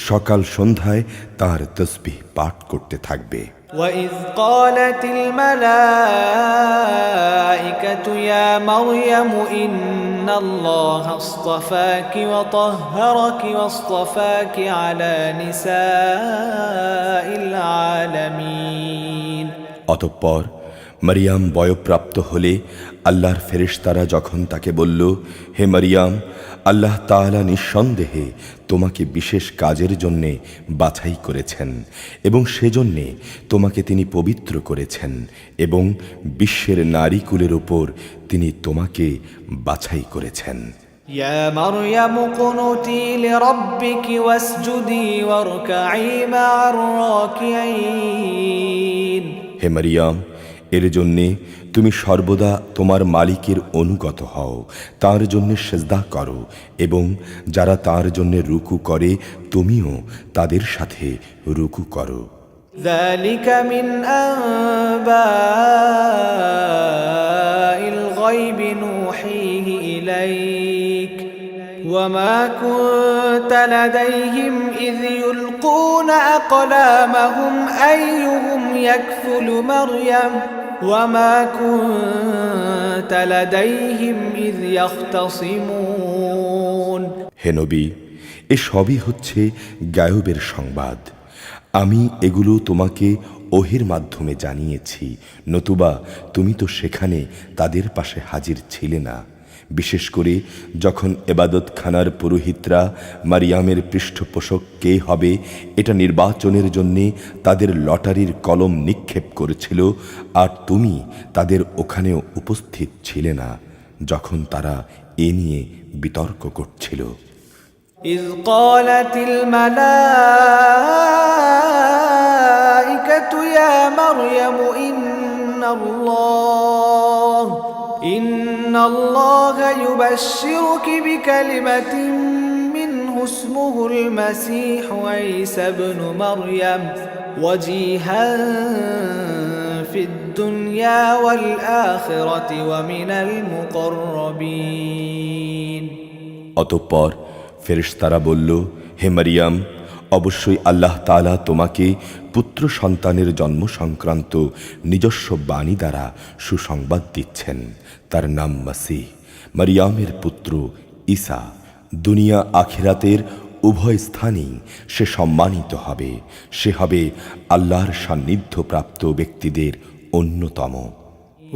সকাল সন্ধ্যায় তার তসবিহ পাঠ করতে থাকবে। وإذ قالت الملائكة يا مريم إن الله اصطفاك وطهرك واصطفاك على نساء العالمين। অতঃপর মারিয়াম বয়ঃপ্রাপ্ত হলে আল্লাহর ফেরেশতারা যখন তাকে বলল, হে মারিয়াম, আল্লাহ তাআলা নিঃসন্দেহে তোমাকে বিশেষ কাজের জন্যে বাছাই করেছেন এবং সেজন্যে তোমাকে তিনি পবিত্র করেছেন এবং বিশ্বের নারীকুলের উপর তিনি তোমাকে বাছাই করেছেন। يا مريم اقنتي لربك واسجدي واركعي مع الراكعين। হে মারিয়াম, এর জন্যে তুমি সর্বদা তোমার মালিকের অনুগত হও, তার জন্য সেজদা করো এবং যারা তার জন্য রুকু করে তুমিও তাদের সাথে রুকু করো। ذلك من أنباء الغيب نوحيه إليك وما كنت لديهم إذ يلقون أقلامهم أيهم يكفل مريم وما كنت لديهم إذ يختصمون। হে নবী, এ সবই হচ্ছে গায়বের সংবাদ। আমি এগুলো তোমাকে ওহির মাধ্যমে জানিয়েছি, নতুবা তুমি তো সেখানে তাদের পাশে হাজির ছিলে না। বিশেষ করে যখন এবাদতখানার পুরোহিতরা মারিয়ামের পৃষ্ঠপোষক কে হবে এটা নির্বাচনের জন্যে তাদের লটারির কলম নিক্ষেপ করেছিল, আর তুমি তাদের ওখানেও উপস্থিত ছিলে না যখন তারা এ নিয়ে বিতর্ক করছিল। إذ قالت الملائكة يا مريم إن الله يبشرك بكلمة منه اسمه المسيح عيسى ابن مريم وجيها في الدنيا والآخرة ومن المقربين। অতঃপর ফেরেশতারা বলল, হে মারিয়াম, অবশ্যই আল্লাহ তাআলা তোমাকে পুত্র সন্তানের জন্ম সংক্রান্ত নিজস্ব বাণী দ্বারা সুসংবাদ দিচ্ছেন। তার নাম মাসীহ, মারিয়ামের পুত্র ঈসা। দুনিয়া আখিরাতের উভয় স্থানেই সে সম্মানিত হবে। সে হবে আল্লাহর সান্নিধ্যপ্রাপ্ত ব্যক্তিদের অন্যতম।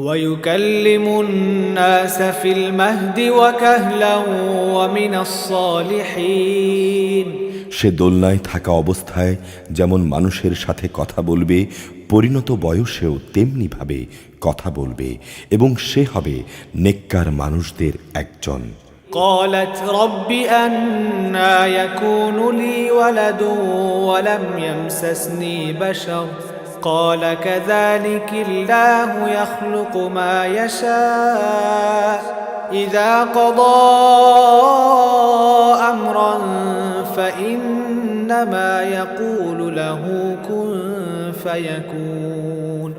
ويكلم الناس في المهد وكهلا ومن الصالحين। সে দোলনায় থাকা অবস্থায় যেমন মানুষের সাথে কথা বলবে, পরিণত বয়সেও তেমনিভাবে কথা বলবে এবং সে হবে নেককার মানুষদের একজন। قالت رب أنى يكون لي ولد ولم يمسسني بشر قال كذلك الله يخلق ما يشاء إذا قضى أمرا فإنما يقول له كن فيكون।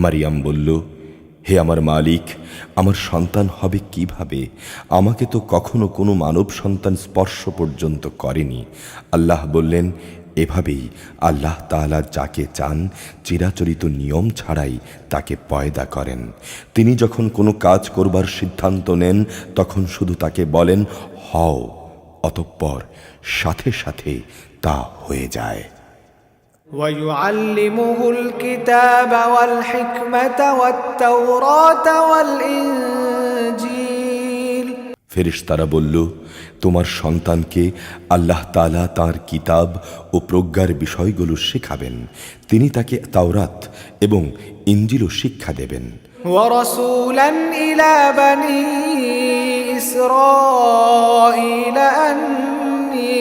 মারিয়াম বলল, হে আমার মালিক, আমার সন্তান হবে কিভাবে? আমাকে তো কখনো কোনো মানব সন্তান স্পর্শ পর্যন্ত করেনি। আল্লাহ বললেন, এভাবেই আল্লাহ তাআলা যাকে চান চিরাচরিত নিয়ম ছাড়াই তাকে পয়দা করেন। তিনি যখন কোনো কাজ করবার সিদ্ধান্ত নেন তখন শুধু তাকে বলেন হও, অতঃপর সাথে সাথে তা হয়ে যায়। ويعلمه الكتاب والحكمة والتوراة والإنجيل ফেরেশতারা বলল, তোমার সন্তানকে আল্লাহ তাআলা তাঁর কিতাব ও প্রজ্ঞার বিষয়গুলো শেখাবেন। তিনি তাকে তাওরাত এবং ইনজিলও শিক্ষা দেবেন। ورسولا إلى بني إسرائيل أني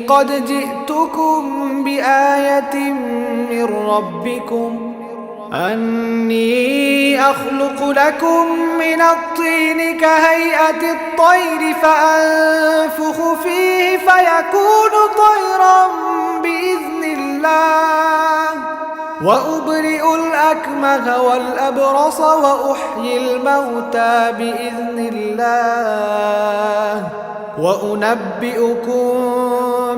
قد جئتكم بآية من ربكم أني أخلق لكم من الطين كهيئة الطير فأنفخ فيه فيكون طيرا بإذن الله وأبرئ الأكمه والأبرص وأحيي الموتى بإذن الله وأنبئكم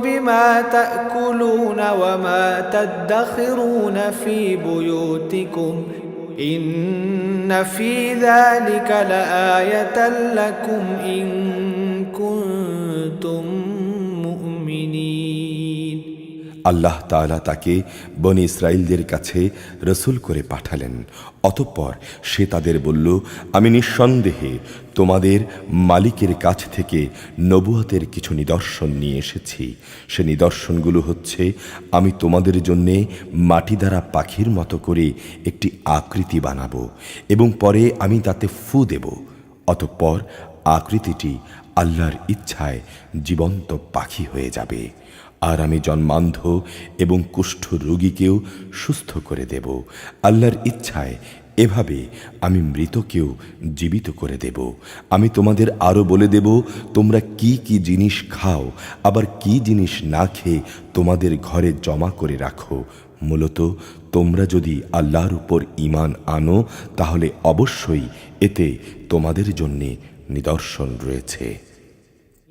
بما تأكلون وما تدخرون في بيوتكم إن في ذلك لآية لكم إن كنتم مؤمنين আল্লাহ তাআলা তাকে বনী ইসরাইলদের কাছে রসূল করে পাঠালেন। অতঃপর সে তাদের বলল, আমি নিঃসন্দেহে তোমাদের মালিকের কাছ থেকে নবুয়তের কিছু নিদর্শন নিয়ে এসেছি। সে নিদর্শনগুলো হচ্ছে, আমি তোমাদের জন্যে মাটি দ্বারা পাখির মতো করে একটি আকৃতি বানাবো এবং পরে আমি তাতে ফু দেব। অতঃপর আকৃতিটি আল্লাহর ইচ্ছায় জীবন্ত পাখি হয়ে যাবে। আর আমি জন্মান্ধ এবং কুষ্ঠ রোগীকেও সুস্থ করে দেব। আল্লাহর ইচ্ছায় এভাবে আমি মৃতকেও জীবিত করে দেব। আমি তোমাদের আরও বলে দেব, তোমরা কি কি জিনিস খাও, আবার কি জিনিস না খেয়ে তোমাদের ঘরে জমা করে রাখো। মূলত তোমরা যদি আল্লাহর উপর ঈমান আনো, তাহলে অবশ্যই এতে তোমাদের জন্যে নিদর্শন রয়েছে।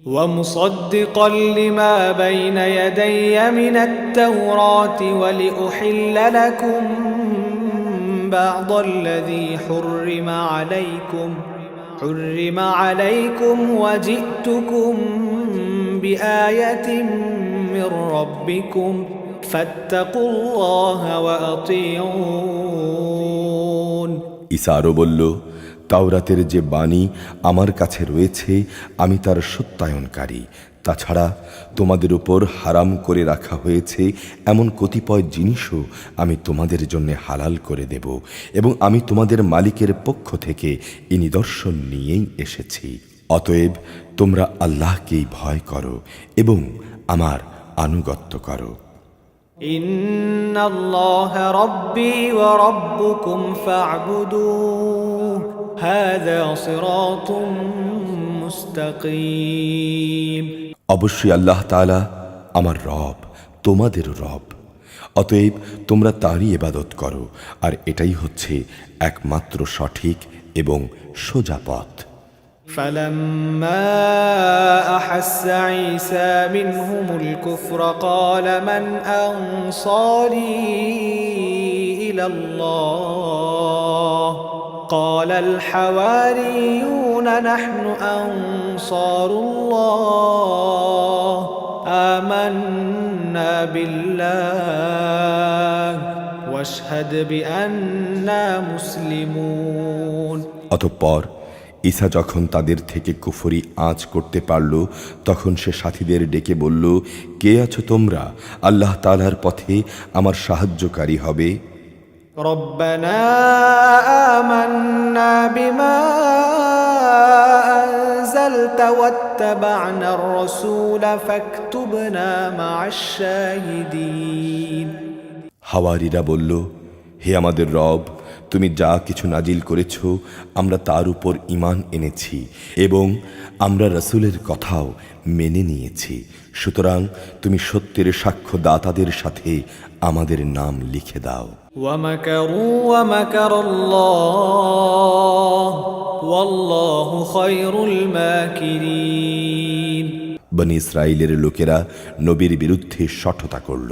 ومصدقا لما بين يدي من التوراة ولأحل لكم بعض الذي حرم عليكم وجئتكم بآية من ربكم فاتقوا الله وأطيعون ঈসা আরও বলল, তাওরাতের যে বাণী আমার কাছে রয়েছে আমি তার সত্যায়নকারী। তাছাড়া তোমাদের উপর হারাম করে রাখা হয়েছে এমন কতিপয় জিনিসও আমি তোমাদের জন্য হালাল করে দেব, এবং আমি তোমাদের মালিকের পক্ষ থেকে এই নিদর্শন নিয়েই এসেছি। অতএব তোমরা আল্লাহকেই ভয় করো এবং আমার আনুগত্য করো। إن الله ربي وربكم فاعبدوه هذا صراط مستقيم অবশ্যই আল্লাহ তাআলা আমার রব, তোমাদের রব। অতএব তোমরা তারই ইবাদত করো, আর এটাই হচ্ছে একমাত্র সঠিক এবং সোজা পথ। فلما أحس عيسى منهم الكفر قال من أنصاري إلى الله قال الحواريون نحن أنصار الله آمنا بالله واشهد بأننا مسلمون অতঃপর ঈসা যখন তাদের থেকে কুফরি আঁচ করতে পারল, তখন সে সাথীদের ডেকে বলল, কে আছো তোমরা? আল্লাহ তাআলার পথে আমার সাহায্যকারী হবে। ربنا آمنا بما أنزلت واتبعنا الرسول فاكتبنا مع الشاهدين হাওয়ারীরা বলল, হে আমাদের রব, তুমি যা কিছু নাজিল করেছ আমরা তার উপর ঈমান এনেছি এবং আমরা রাসূলের কথাও মেনে নিয়েছি। সুতরাং তুমি সত্যের সাক্ষ্যদাতাদের সাথে আমাদের নাম লিখে দাও। ومكروا ومكر الله والله خير الماكرين বনী ইসরাইলের লোকেরা নবীর বিরুদ্ধে শঠতা করল,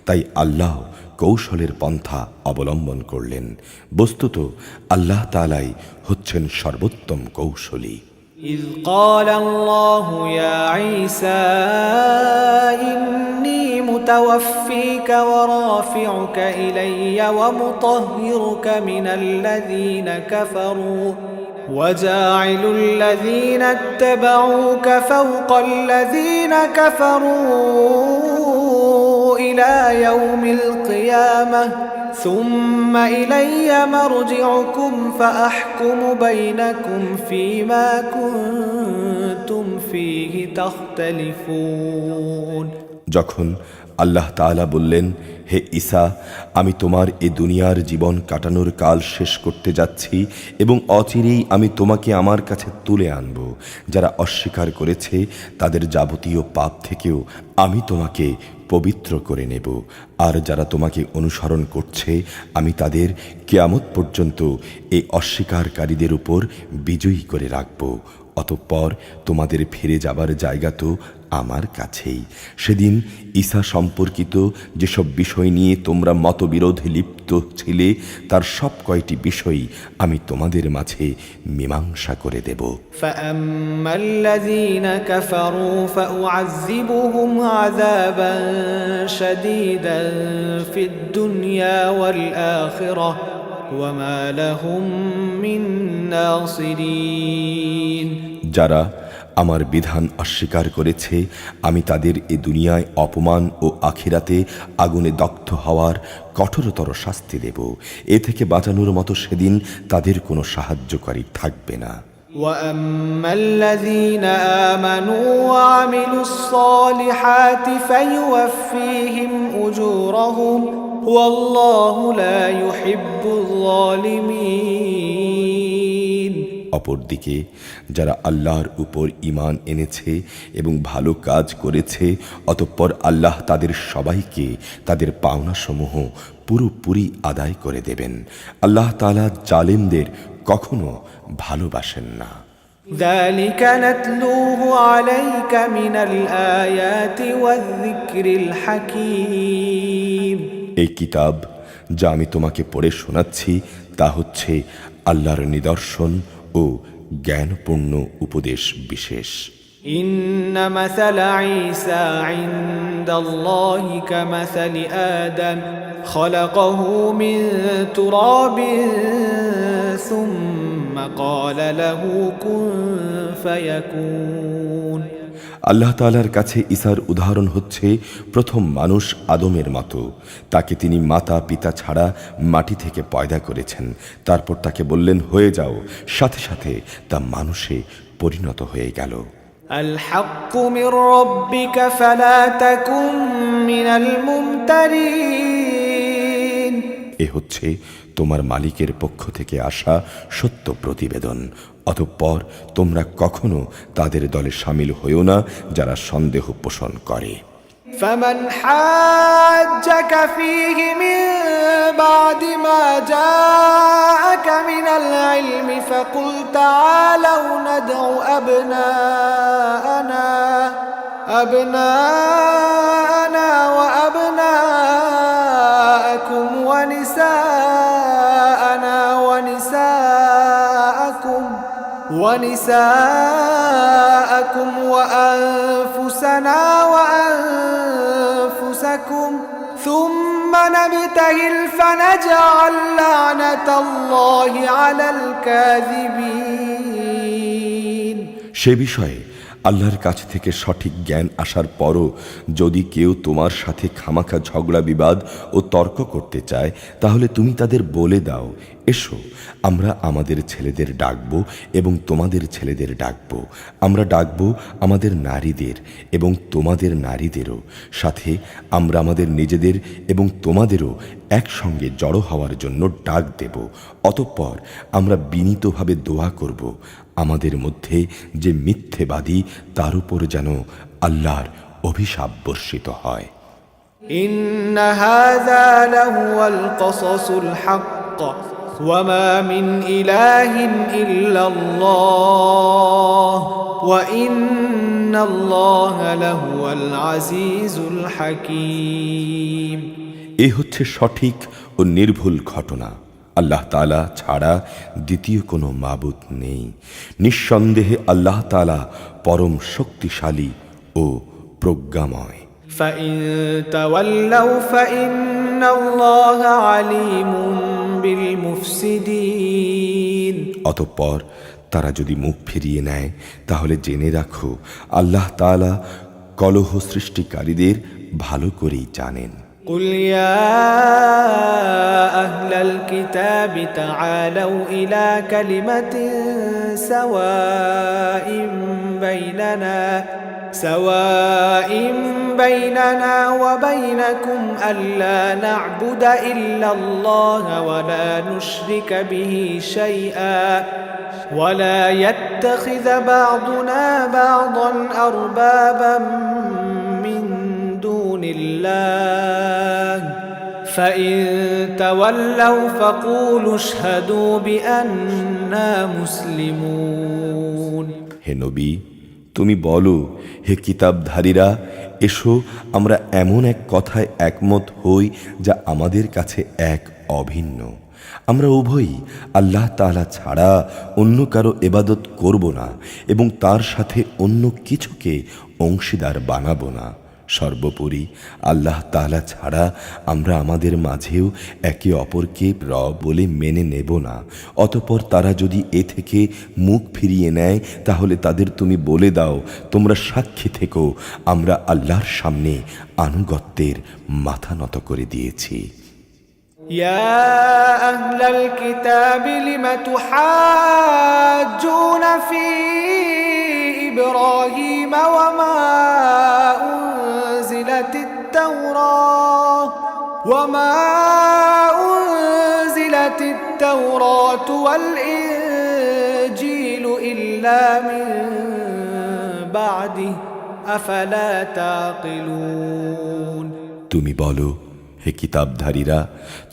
তাই আল্লাহ কৌশলের পন্থা অবলম্বন করলেন। বস্তুত আল্লাহ তাআলাই হচ্ছেন সর্বোত্তম কৌশলী। إذ قال الله يا عيسى إني متوفيك ورافعك إلي ومطهرك من الذين كفروا وجاعل الذين اتبعوك فوق الذين كفروا إلى يوم القيامة ثم إلي مرجعكم فأحكم بينكم فيما كنتم فيه تختلفون যখন আল্লাহ তাআলা বললেন, হে ঈসা, আমি তোমার এ দুনিয়ার জীবন কাটানোর কাল শেষ করতে যাচ্ছি এবং অচিরেই আমি তোমাকে আমার কাছে তুলে আনব। যারা অস্বীকার করেছে তাদের যাবতীয় পাপ থেকেও আমি তোমাকে পবিত্র করে নেব, আর যারা তোমাকে অনুসরণ করছে আমি তাদের কিয়ামত পর্যন্ত এই অস্বীকারীদের উপর বিজয়ী করে রাখব। অতঃপর তোমাদের ফিরে যাবার জায়গা তো আমার কাছেই। সেদিন ঈসা সম্পর্কিত যেসব বিষয় নিয়ে তোমরা মতবিরোধে লিপ্ত ছিলে তার সব কয়টি বিষয় আমি তোমাদের মাঝে মীমাংসা করে দেব। فأما الذين كفروا فأعذبهم عذابا شديدا في الدنيا والآخرة وما لهم من ناصرين। যারা আমার বিধান অস্বীকার করেছে আমি তাদের এ দুনিয়ায় অপমান ও আখিরাতে আগুনে দগ্ধ হওয়ার কঠোরতর শাস্তি দেব। এ থেকে বাঁচানোর মতো সেদিন তাদের কোনো সাহায্যকারী থাকবে না। وأما الذين آمنوا وعملوا الصالحات فيوفيهم أجورهم والله لا يحب الظالمين। অপরদিকে যারা আল্লাহর উপর ঈমান এনেছে এবং ভালো কাজ করেছে অতঃপর আল্লাহ তাদের সবাইকে তাদের পাওনাসমূহ পুরোপুরি আদায় করে দেবেন। আল্লাহ তাআলা জালিমদের কখনো ভালোবাসেন না। ذلك نتلوه عليك من الآيات والذكر الحكيم। এই কিতাব যা আমি তোমাকে পড়ে শোনাচ্ছি তা হচ্ছে আল্লাহর নিদর্শন ও জ্ঞানপূর্ণ উপদেশ বিশেষ। إن مثل عيسى عند الله كمثل آدم خلقه من تراب ثم قال له كن فيكون। আল্লাহ তাআলার কাছে ঈসার উদাহরণ হচ্ছে প্রথম মানুষ আদমের মতো। তাকে তিনি মাতা পিতা ছাড়া মাটি থেকে পয়দা করেছেন, তারপর তাকে বললেন হয়ে যাও, সাথে সাথে তা মানুষে পরিণত হয়ে গেল। الحق من ربك فلا تكن من الممترين। এ হচ্ছে তোমার মালিকের পক্ষ থেকে আসা সত্য প্রতিবেদন, অতঃপর তোমরা কখনো তাদের দলে শামিল হইও না যারা সন্দেহ পোষণ করে। فمن حاجك فيه من بعد ما جاءك من العلم فقل تعالوا ندع أبناءنا وأبناءكم ونساءكم وأنفسنا وأنفسكم ثم نبتهل فنجعل لعنة الله على الكاذبين। সে বিষয়ে আল্লাহর কাছ থেকে সঠিক জ্ঞান আসার পরও যদি কেউ তোমার সাথে খামাখা ঝগড়া বিবাদ ও তর্ক করতে চায় তাহলে তুমি তাদের বলে দাও, এসো আমরা আমাদের ছেলেদের ডাকবো এবং তোমাদের ছেলেদের ডাকবো, আমরা ডাকবো আমাদের নারীদের এবং তোমাদের নারীদেরও, সাথে আমরা আমাদের নিজেদের এবং তোমাদেরও একসঙ্গে জড়ো হওয়ার জন্য ডাক দেব। অতঃপর আমরা বিনীতভাবে দোয়া করব আমাদের মধ্যে যে মিথ্যেবাদী তার উপর যেন আল্লাহর অভিশাপ বর্ষিত হয়। إن هذا لهو القصص الحق وما من إله إلا الله وإن الله لهو العزيز الحكيم। এ হচ্ছে সঠিক ও নির্ভুল ঘটনা। আল্লাহ তাআলা ছাড়া দ্বিতীয় কোনো মাবুদ নেই। নিঃসন্দেহে আল্লাহ তাআলা পরম শক্তিশালী ও প্রজ্ঞাময়। فإن تولوا فإن الله عليم بالمفسدين। অতঃপর তারা যদি মুখ ফিরিয়ে নেয় তাহলে জেনে রাখো আল্লাহ তাআলা কলহ সৃষ্টিকারীদের ভালো করেই জানেন। قل يا أهل الكتاب تعالوا إلى كلمة سواء بيننا وبينكم ألا نعبد إلا الله ولا نشرك به شيئا ولا يتخذ بعضنا بعضا أربابا من دون الله فإن تولوا فقولوا اشهدوا بأننا مسلمون। হে নবী, তুমি বলো, হে কিতাবধারীরা, এসো আমরা এমন এক কথায় একমত হই যা আমাদের কাছে এক অভিন্ন। আমরা উভয়ই আল্লাহ তাআলা ছাড়া অন্য কারো ইবাদত করব না এবং তার সাথে অন্য কিছুকে অংশীদার বানাবো না। সর্বোপরি আল্লাহ তাআলা ছাড়া আমরা আমাদের মাঝেও একে অপরকে রব বলে মেনে নেব না। অতঃপর তারা যদি এ থেকে মুখ ফিরিয়ে নেয় তাহলে তাদের তুমি বলে দাও, তোমরা সাক্ষী থেকো আমরা আল্লাহর সামনে আনুগত্যের মাথা নত করে দিয়েছি। يا أهل الكتاب لم تحاجون في إبراهيم وما أنزلت التوراة والإنجيل إلا من بعده أفلا تعقلون। তুমি বলো, হে কিতাবধারীরা,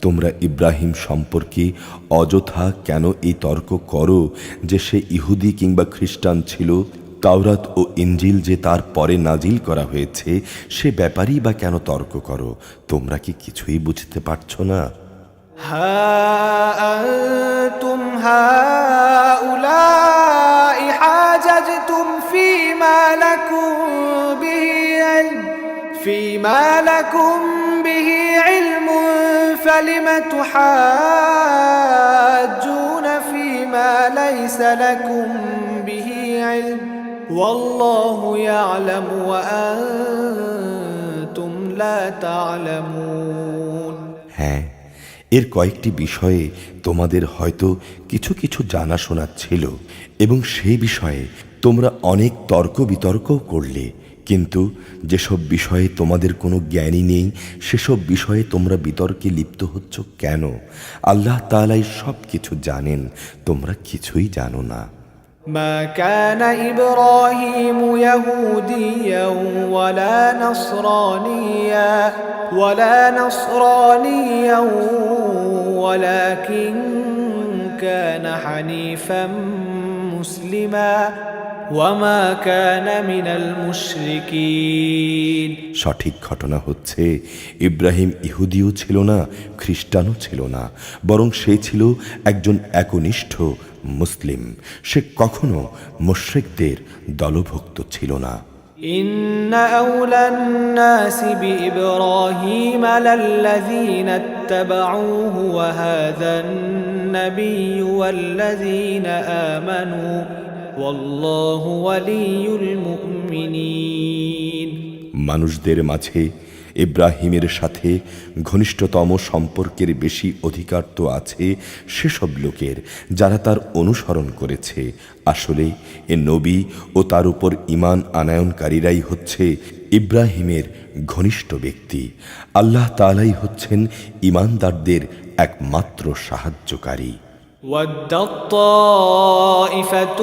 তোমরা ইব্রাহিম সম্পর্কে অযথা কেন এই তর্ক করো যে সে ইহুদি কিংবা খ্রিস্টান ছিল? তাওরাত ও ইনজিল যে তার পরে নাজিল করা হয়েছে সে ব্যাপারেই বা কেন তর্ক করো? তোমরা কি কিছুই বুঝতে পারছো না? হা আনতুম হাউলাই হাজাজতুম ফীমা লাকুম বিহি ইলমুন ফালিমা তুহাজ্জুনা ফীমা লাইসা লাকুম বিহি ইলম ওয়াল্লাহু ইয়ালামু ওয়া আনতুম লা তা'লামুন। হ্যাঁ, এর কয়েকটি বিষয়ে তোমাদের হয়তো কিছু কিছু জানাশোনা ছিল এবং সেই বিষয়ে তোমরা অনেক তর্ক বিতর্কও করলে, কিন্তু যেসব বিষয়ে তোমাদের কোনো জ্ঞানই নেই সেসব বিষয়ে তোমরা বিতর্কে লিপ্ত হচ্ছ কেন? আল্লাহ তাআলাই সব কিছু জানেন, তোমরা কিছুই জানো না। ما كان إبراهيم يهوديا ولا نصرانيا ولكن كان حنيفا مسلما وما كان من المشركين। সঠিক ঘটনা হচ্ছে ইব্রাহিম ইহুদিও ছিল না, খ্রিস্টানও ছিল না, বরং সে ছিল একজন একনিষ্ঠ মুসলিম। সে কখনো মুশরিকদের দলভুক্ত ছিল না। إن أولى الناس بإبراهيم للذين اتبعوه وهذا النبي والذين آمنوا والله ولي المؤمنين। মানুষদের মাঝে ইব্রাহিমের সাথে ঘনিষ্ঠতম সম্পর্কের বেশি অধিকার তো আছে সেসব লোকের যারা তার অনুসরণ করেছে। আসলে এ নবী ও তার উপর ঈমান আনয়নকারীরাই হচ্ছে ইব্রাহিমের ঘনিষ্ঠ ব্যক্তি। আল্লাহ তাআলাই হচ্ছেন ঈমানদারদের একমাত্র সাহায্যকারী। وَدَّت طَّائِفَةٌ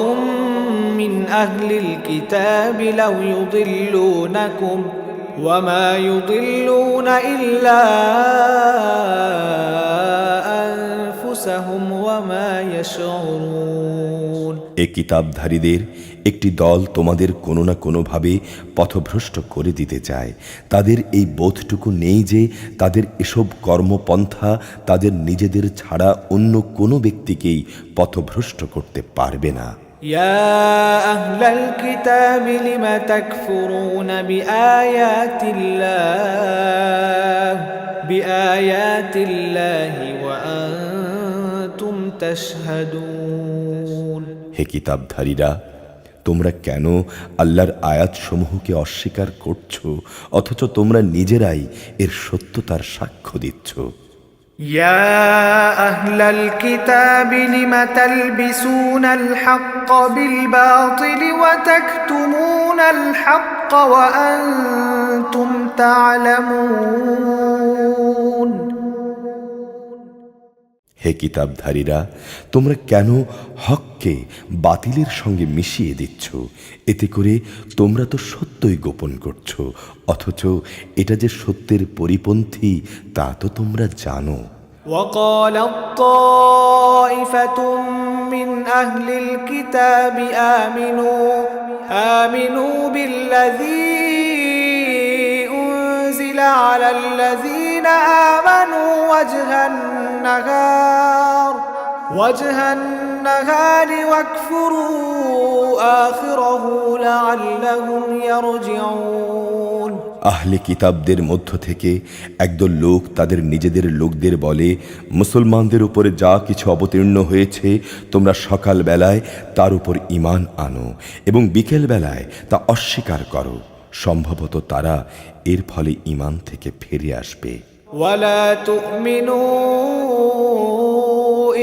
مِّنْ أَهْلِ الْكِتَابِ لَوْ يُضِلُّونَكُمْ وَمَا يُضِلُّونَ إِلَّا أنفسهم وما يشعرون এ কিতাবধারীদের একটি দল তোমাদের কোনো না কোনোভাবে পথভ্রষ্ট করে দিতে চায়। তাদের এই বোধটুকু নেই যে তাদের এসব কর্মপন্থা তাদের নিজেদের ছাড়া অন্য কোনো ব্যক্তিকেই পথভ্রষ্ট করতে পারবে না। يا أهل الكتاب لم تكفرون بآيات الله وأنتم تشهدون হে কিতাবধারীরা, তোমরা কেন আল্লাহর আয়াতসমূহকে অস্বীকার করছো অথচ তোমরা নিজেরাই এর সত্যতার সাক্ষ্য দিচ্ছ? يا أهل الكتاب لم تلبسون الحق بالباطل وتكتمون الحق وأنتم تعلمون হে কিতাবধারীরা, তোমরা কেন হককে বাতিলের সঙ্গে মিশিয়ে দিচ্ছ? এতে করে তোমরা তো সত্যই গোপন করছো, অথচ এটা যে সত্যের পরিপন্থী তা তো তোমরা জানো। وقالت طائفة من أهل الكتاب آمنوا بالذي أنزل على الذين آمنوا وجه النهار واكفروا آخره لعلهم يرجعون আহলে কিতাবদের মধ্য থেকে একদল লোক তাদের নিজেদের লোকদের বলে, মুসলমানদের উপরে যা কিছু অবতীর্ণ হয়েছে তোমরা সকাল বেলায় তার উপর ঈমান আনো এবং বিকেল বেলায় তা অস্বীকার করো, সম্ভবত তারা এর ফলে ঈমান থেকে ফিরে আসবে। ولا تؤمنوا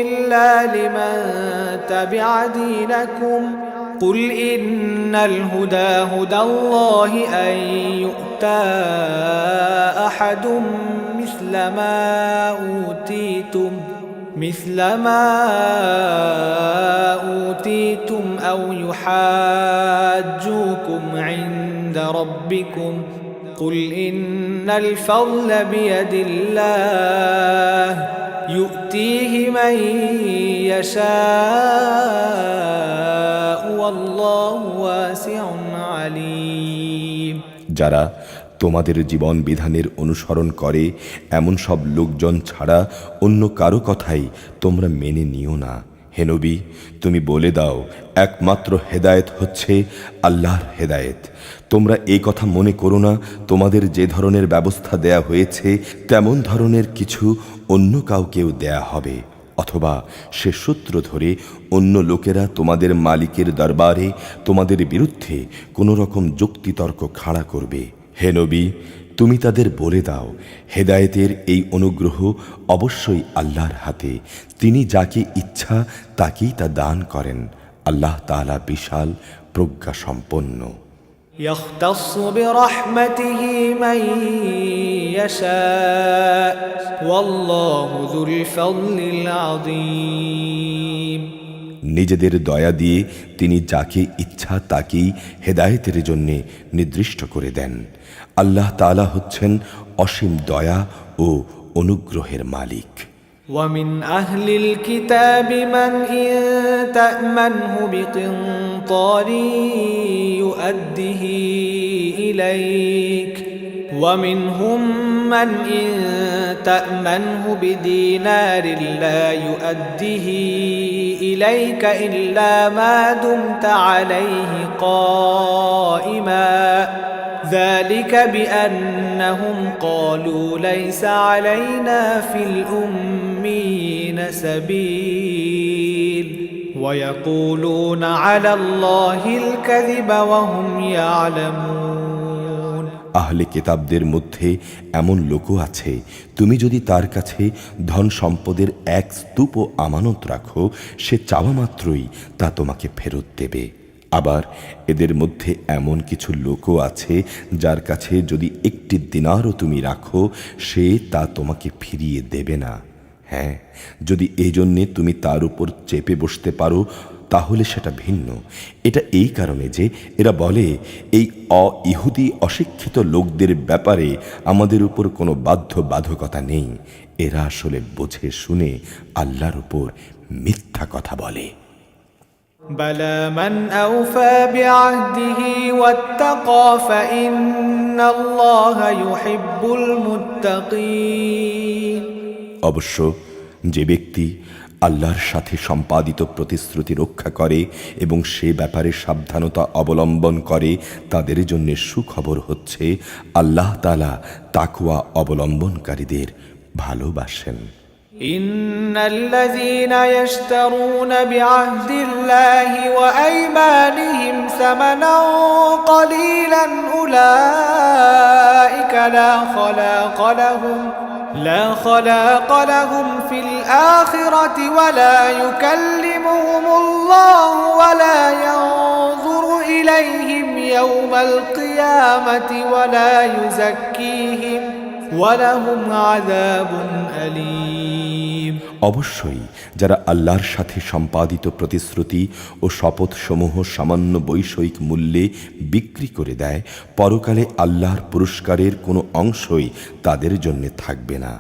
إلا لمن تبع دينكم قل إن الهدى هدى الله أن يؤتى أحد مثل ما أوتيتم أو يحاجوكم عند ربكم قل إن الفضل بيد الله يؤتيه من يشاء والله واسع عليم যারা তোমাদের জীবন বিধানের অনুসরণ করে এমন সব লোকজন ছাড়া অন্য কারো কথাই তোমরা মেনে নিও না। হে নবী, তুমি বলে দাও, একমাত্র হেদায়েত হচ্ছে আল্লাহর হেদায়েত। তোমরা এই কথা মনে করো না তোমাদের যে ধরনের ব্যবস্থা দেয়া হয়েছে তেমন ধরনের কিছু অন্য কাউকেও দেয়া হবে, অথবা সে সূত্র ধরে অন্য লোকেরা তোমাদের মালিকের দরবারে তোমাদের বিরুদ্ধে কোনো রকম যুক্তিতর্ক খাড়া করবে। হে নবী, তুমি তাদের বলে দাও, হেদায়েতের এই অনুগ্রহ অবশ্যই আল্লাহর হাতে। তিনি যাকে ইচ্ছা তাকেই তা দান করেন। আল্লাহ তাআলা বিশাল প্রজ্ঞা সম্পন্ন। يختص برحمته من يشاء والله ذو الفضل العظيم নিজেদের দয়া দিয়ে তিনি যাকে ইচ্ছা তাকেই হেদায়েতের জন্য নির্দিষ্ট করে দেন। আল্লাহ তাআলা হচ্ছেন অসীম দয়া ও অনুগ্রহের মালিক। ومن أهل الكتاب من إن تأمنه بقنطار يؤده إليك ومنهم من إن تأمنه بدينار لا يؤده إليك إلا ما دمت عليه قائما ذلك بأنهم قالوا ليس علينا في الأمين سبيل ويقولون على الله الكذب وهم يعلمون আহলে কিতাবদের মধ্যে এমন লোকও আছে, তুমি যদি তার কাছে ধন সম্পদের এক স্তূপ আমানত রাখো, সে চাওয়া মাত্রই তা তোমাকে ফেরত দেবে। আবার এদের মধ্যে এমন কিছু লোকও আছে যার কাছে যদি একটি দিনারও তুমি রাখো, সে তা তোমাকে ফিরিয়ে দেবে না। হ্যাঁ, যদি এই জন্যে তুমি তার উপর চেপে বসতে পারো তাহলে সেটা ভিন্ন। এটা এই কারণে যে এরা বলে এই ইহুদি অশিক্ষিত লোকদের ব্যাপারে আমাদের উপর কোনো বাধ্যবাধকতা নেই। এরা আসলে বুঝে শুনে আল্লাহর উপর মিথ্যা কথা বলে। بلى من أوفى بعهده واتقى فإن الله يحب المتقين। অবশ্য যে ব্যক্তি আল্লাহর সাথে সম্পাদিত প্রতিশ্রুতি রক্ষা করে এবং সে ব্যাপারে সাবধানতা অবলম্বন করে তাদের জন্য সুখবর হচ্ছে আল্লাহ তাআলা তাকওয়া অবলম্বনকারীদের ভালোবাসেন। إن الذين يشترون بعهد الله وأيمانهم ثمنا قليلا أولئك لا خلاق لهم في الآخرة ولا يكلمهم الله ولا ينظر إليهم يوم القيامة ولا يزكيهم ولهم عذاب أليم। অবশ্যই যারা আল্লাহর সাথে সম্পাদিত প্রতিশ্রুতি ও শপথসমূহ সামান্য বৈষয়িক মূল্যে বিক্রি করে দেয়, পরকালে আল্লাহর পুরস্কারের কোনো অংশই তাদের জন্য থাকবে না।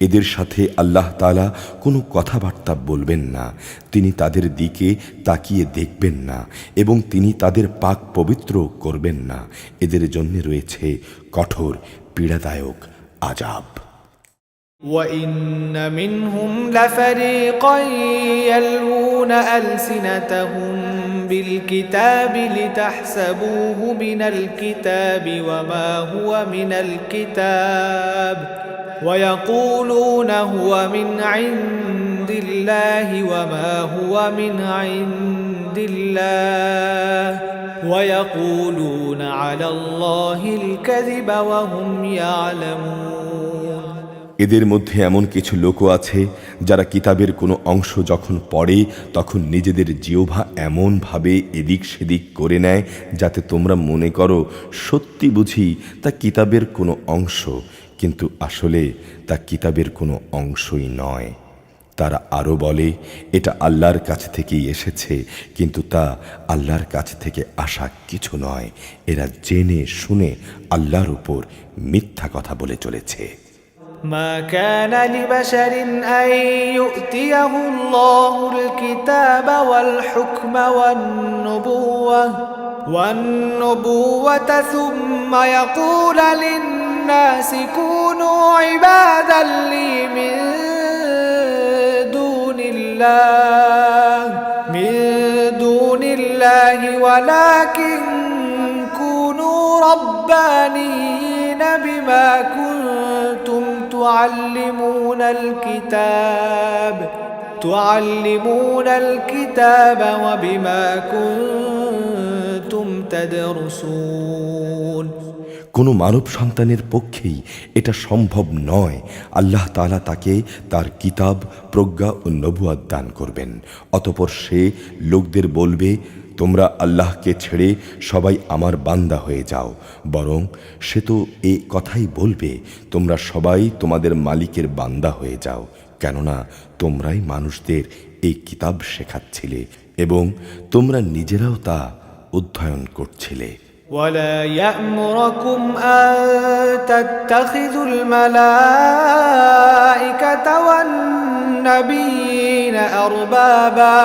এদের সাথে আল্লাহ তাআলা কোনো কথাবার্তা বলবেন না, তিনি তাদের দিকে তাকিয়ে দেখবেন না এবং তিনি তাদের পাক পবিত্র করবেন না। এদের জন্য রয়েছে কঠোর পীড়াদায়ক আযাব। وَإِنَّ مِنْهُمْ لَفَرِيقًا يَلْوُونَ أَلْسِنَتَهُم بِالْكِتَابِ لِتَحْسَبُوهُ مِنَ الْكِتَابِ وَمَا هُوَ مِنَ الْكِتَابِ وَيَقُولُونَ هُوَ مِنْ عِندِ اللَّهِ وَمَا هُوَ مِنْ عِندِ اللَّهِ وَيَقُولُونَ عَلَى اللَّهِ الْكَذِبَ وَهُمْ يَعْلَمُونَ। এদের মধ্যে এমন কিছু লোকও আছে যারা কিতাবের কোনো অংশ যখন পড়ে তখন নিজেদের জিহ্বা এমনভাবে এদিক সেদিক করে নেয় যাতে তোমরা মনে করো সত্যি বুঝি তা কিতাবের কোনো অংশ, কিন্তু আসলে তা কিতাবের কোনো অংশই নয়। তারা আরও বলে এটা আল্লাহর কাছ থেকেই এসেছে, কিন্তু তা আল্লাহর কাছ থেকে আসা কিছু নয়। এরা জেনে শুনে আল্লাহর উপর মিথ্যা কথা বলে চলেছে। ما كان لبشر أن يؤتيه الله الكتاب والحكم والنبوة ثم يقول للناس كونوا عبادا لي من دون الله ولكن كونوا ربانيين بما كنتم تعلمون الكتاب وبما كنتم تدرسون। কোনো মানব সন্তানের পক্ষেই এটা সম্ভব নয়। আল্লাহ তাআলা তাকে তার কিতাব, প্রজ্ঞা ও নবুয়ত দান করবেন। অতঃপর সে লোকদের বলবে, তোমরা আল্লাহকে ছেড়ে সবাই আমার বান্দা হয়ে যাও। বরং সে তো এই কথাই বলবে, তোমরা সবাই তোমাদের মালিকের বান্দা হয়ে যাও, কেননা তোমরাই মানুষদের এই কিতাব শেখাচ্ছিলে এবং তোমরা নিজেরাও তা অধ্যয়ন করছিলে। ولا يأمركم أن تتخذوا الملائكة والنبيين أربابا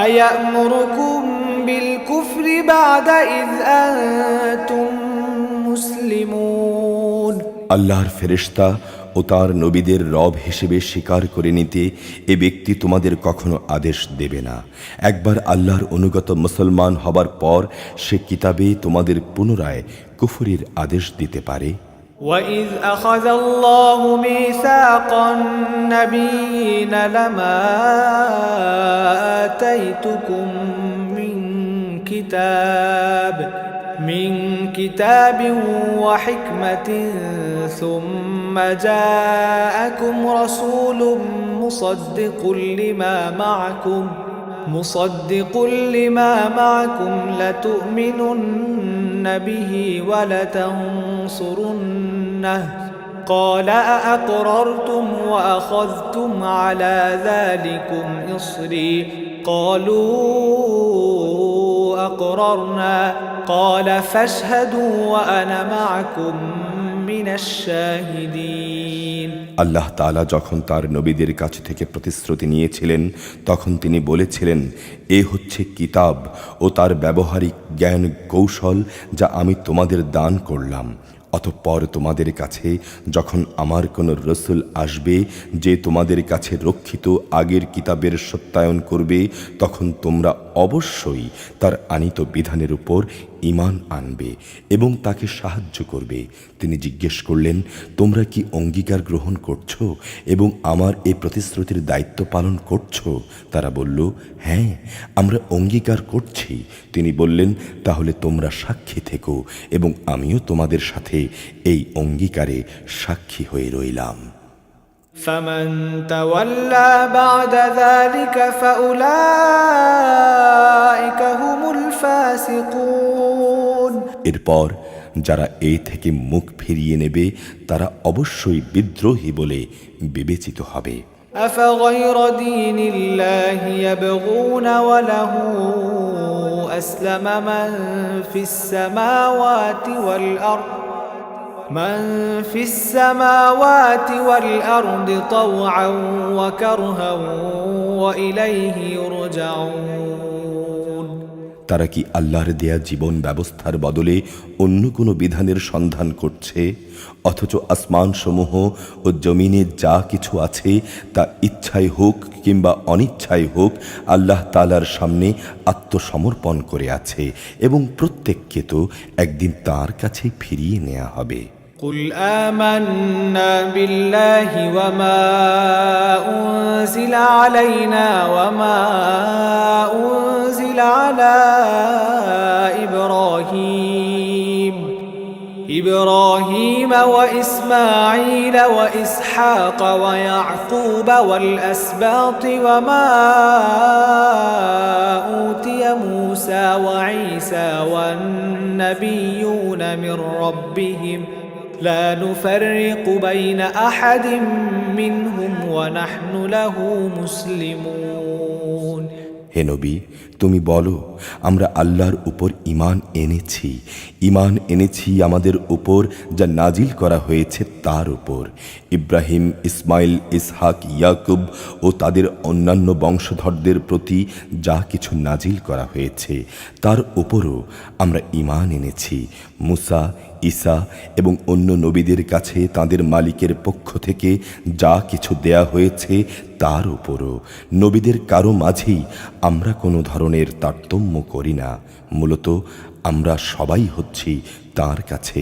أيأمركم بالكفر بعد إذ أنتم مسلمون। আল্লাহর ফেরেশতা ও তার নবীদের রব হিসেবে স্বীকার করে নিতে এ ব্যক্তি তোমাদের কখনো আদেশ দেবে না। একবার আল্লাহর অনুগত মুসলমান হবার পর সে কিতাবে তোমাদের পুনরায় কুফরির আদেশ দিতে পারে। وَإِذْ أَخَذَ اللَّهُ مِيثَاقَ النَّبِيِّينَ لَمَا آتَيْتُكُم من كتاب وحكمة ثم جاءكم رسول مصدق لما معكم لتؤمنن به ولتنصرنه قال أأقررتم وأخذتم على ذلكم إصري قالوا أقررنا قال فاشهدوا وأنا معكم من الشاهدين আল্লাহ তাআলা যখন তার নবীদের কাছ থেকে প্রতিশ্রুতি নিয়েছিলেন তখন তিনি বলেছিলেন, এ হচ্ছে কিতাব ও তার ব্যবহারিক জ্ঞান কৌশল যা আমি তোমাদের দান করলাম। অতঃপর তোমাদের কাছে যখন আমার কোনো রসুল আসবে যে তোমাদের কাছে রক্ষিত আগের কিতাবের সত্যায়ন করবে, তখন তোমরা অবশ্যই তার আনিত বিধানের উপর ঈমান আনবে এবং তাকে সাহায্য করবে। তিনি জিজ্ঞেস করলেন, তোমরা কি অঙ্গীকার গ্রহণ করছো এবং আমার এই প্রতিশ্রুতির দায়িত্ব পালন করছো? তারা বলল, হ্যাঁ, আমরা অঙ্গীকার করছি। তিনি বললেন, তাহলে তোমরা সাক্ষী থেকো এবং আমিও তোমাদের সাথে এই অঙ্গীকারে সাক্ষী হয়ে রইলাম। فمن تولى بعد ذلك فأولئك هم الفاسقون এরপর যারা এই থেকে মুখ ফিরিয়ে নেবে তারা অবশ্যই বিদ্রোহী বলে বিবেচিত হবে। أفغير دين الله يبغون وله أسلم من في السماوات والأرض طوعا وكرها وإليه يرجعون তারা কি আল্লাহর দেয়া জীবন ব্যবস্থার বদলে অন্য কোনো বিধানের সন্ধান করছে, অথচ আসমানসমূহ ও জমিনে যা কিছু আছে তা ইচ্ছায় হোক কিংবা অনিচ্ছায় হোক আল্লাহ তাআলার সামনে আত্মসমর্পণ করে আছে এবং প্রত্যেককে তো একদিন তার কাছে ফিরিয়ে নেওয়া হবে। قل آمنا بالله وما أنزل علينا وما أنزل على إبراهيم وإسماعيل وإسحاق ويعقوب والأسباط وما أوتي موسى وعيسى والنبيون من ربهم لا نفرق بين أحد منهم ونحن له مسلمون হে নবী, তুমি বলো, আমরা আল্লাহর উপর ঈমান এনেছি আমাদের উপর যা নাজিল করা হয়েছে তার উপর। ইব্রাহিম, ইসমাইল, ইসহাক, ইয়াকুব ও তাদের অন্যান্য বংশধরদের প্রতি যা কিছু নাজিল করা হয়েছে তার উপরও আমরা ঈমান এনেছি। মুসা, ঈসা এবং অন্য নবীদের কাছে তাদের মালিকের পক্ষ থেকে যা কিছু দেয়া হয়েছে তার উপরও। নবীদের কারো মাঝেই আমরা কোনো ধরনের তারতম্য করি না। মূলত আমরা সবাই হচ্ছি তার কাছে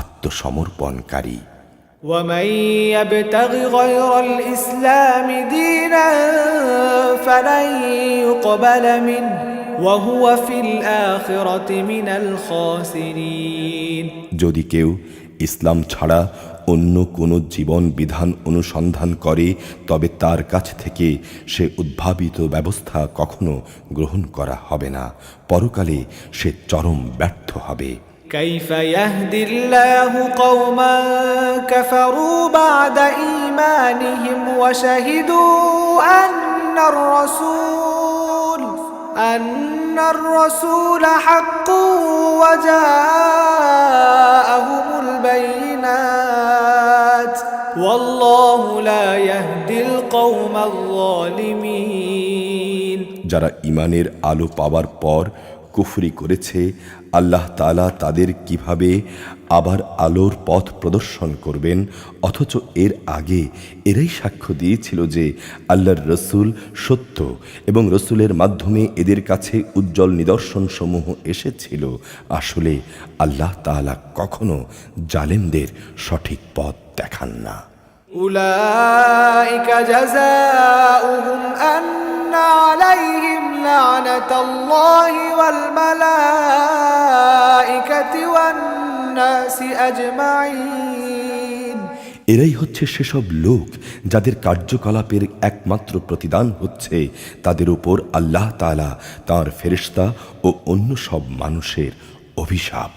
আত্মসমর্পণকারী। ومن يبتغ غير الإسلام دينا فلن يقبل منه وهو في الآخرة من الخاسرين যদি কেউ ইসলাম ছাড়া অন্য কোনো জীবন বিধান অনুসন্ধান করে তবে তার কাছ থেকে সে উদ্ভাবিত ব্যবস্থা কখনো গ্রহণ করা হবে না। পরকালে সে চরম ব্যর্থ হবে। كيف يهدي الله قوما كفروا بعد إيمانهم وشهدوا أن الرسول حق وجاءهم البينات والله لا يهدي القوم الظالمين যারা ঈমানের আলো পাওয়ার পর কুফরি করেছে, আল্লাহ তাআলা তাদের কিভাবে আবার আলোর পথ প্রদর্শন করবেন, অথচ এর আগে এরাই সাক্ষ্য দিয়েছিল যে আল্লাহর রসুল সত্য এবং রসুলের মাধ্যমে এদের কাছে উজ্জ্বল নিদর্শন সমূহ এসেছিল। আসলে আল্লাহ তাআলা কখনো জালেমদের সঠিক পথ দেখান না। أولئك جزاؤهم أن عليهم لعنة الله والملائكة والناس أجمعين এরাই হচ্ছে সেসব লোক যাদের কার্যকলাপের একমাত্র প্রতিদান হচ্ছে তাদের উপর আল্লাহ তাআলা তাঁর ফেরেশতা ও অন্য সব মানুষের অভিশাপ।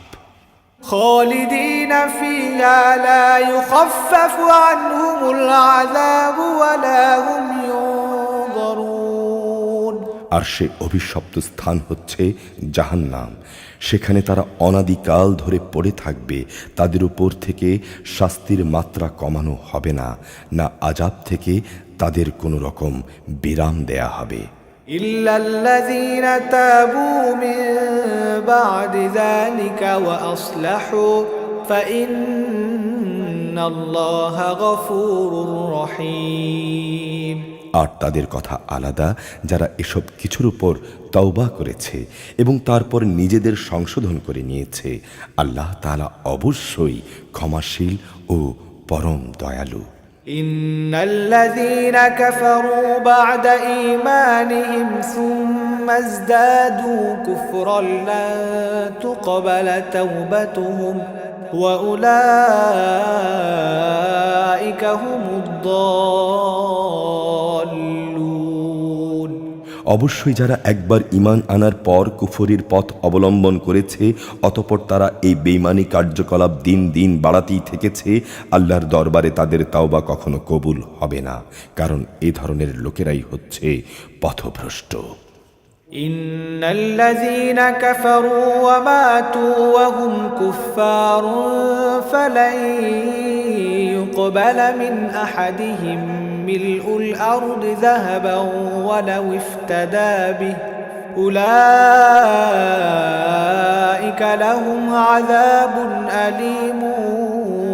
خالدين فيها لا يخفف عنهم العذاب ولا هم ينظرون আর সে অভিশপ্ত স্থান হচ্ছে জাহান্নাম। সেখানে তারা অনাদিকাল ধরে পড়ে থাকবে। তাদের উপর থেকে শাস্তির মাত্রা কমানো হবে না, না আযাব থেকে তাদের কোনো রকম বিরাম দেয়া হবে। إلا الذين تابوا من بعد ذلك وأصلحوا فإن الله غفور رحيم আর তাদের কথা আলাদা, যারা এসব কিছুর উপর তওবা করেছে এবং তারপর নিজেদের সংশোধন করে নিয়েছে। আল্লাহ তাআলা অবশ্যই ক্ষমাশীল ও পরম দয়ালু। إن الذين كفروا بعد إيمانهم ثم ازدادوا كفرا لن تقبل توبتهم وأولئك هم الضالون অবশ্যই যারা একবার ঈমান আনার পর কুফরির পথ অবলম্বন করেছে, অতঃপর তারা এই বেঈমানি কার্যকলাপ দিন দিন বাড়াতেই থেকেছে, আল্লাহর দরবারে তাদের তাওবা কখনো কবুল হবে না, কারণ এই ধরনের লোকেরাই হচ্ছে পথভ্রষ্ট। إن الذين كفروا وماتوا وهم كفار فلن يقبل من أحدهم ملء الأرض ذهبا ولو افتدى به أولئك لهم عذاب أليم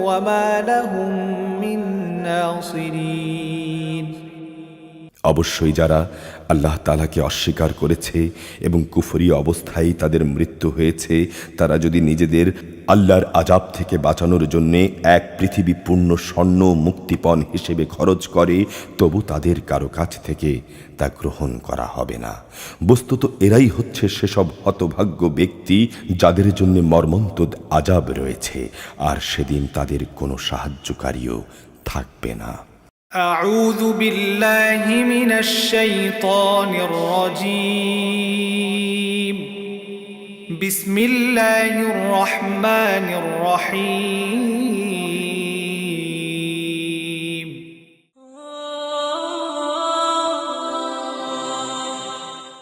وما لهم من ناصرين অবশ্যই যারা আল্লাহ তাআলাকে অস্বীকার করেছে এবং কুফরি অবস্থায় তাদের মৃত্যু হয়েছে, তারা যদি নিজেদের আল্লাহর আযাব থেকে বাঁচানোর জন্য এক পৃথিবী পূর্ণ স্বর্ণ মুক্তিপণ হিসেবে খরচ করে, তবু তাদের কারো কাছ থেকে তা গ্রহণ করা হবে না। বস্তুত এরাই হচ্ছে সেসব হতভাগ্য ব্যক্তি যাদের জন্য মর্মন্তুদ আযাব রয়েছে, আর সেদিন তাদের কোনো সাহায্যকারীও থাকবে না। أعوذ بالله من الشيطان الرجيم بسم الله الرحمن الرحيم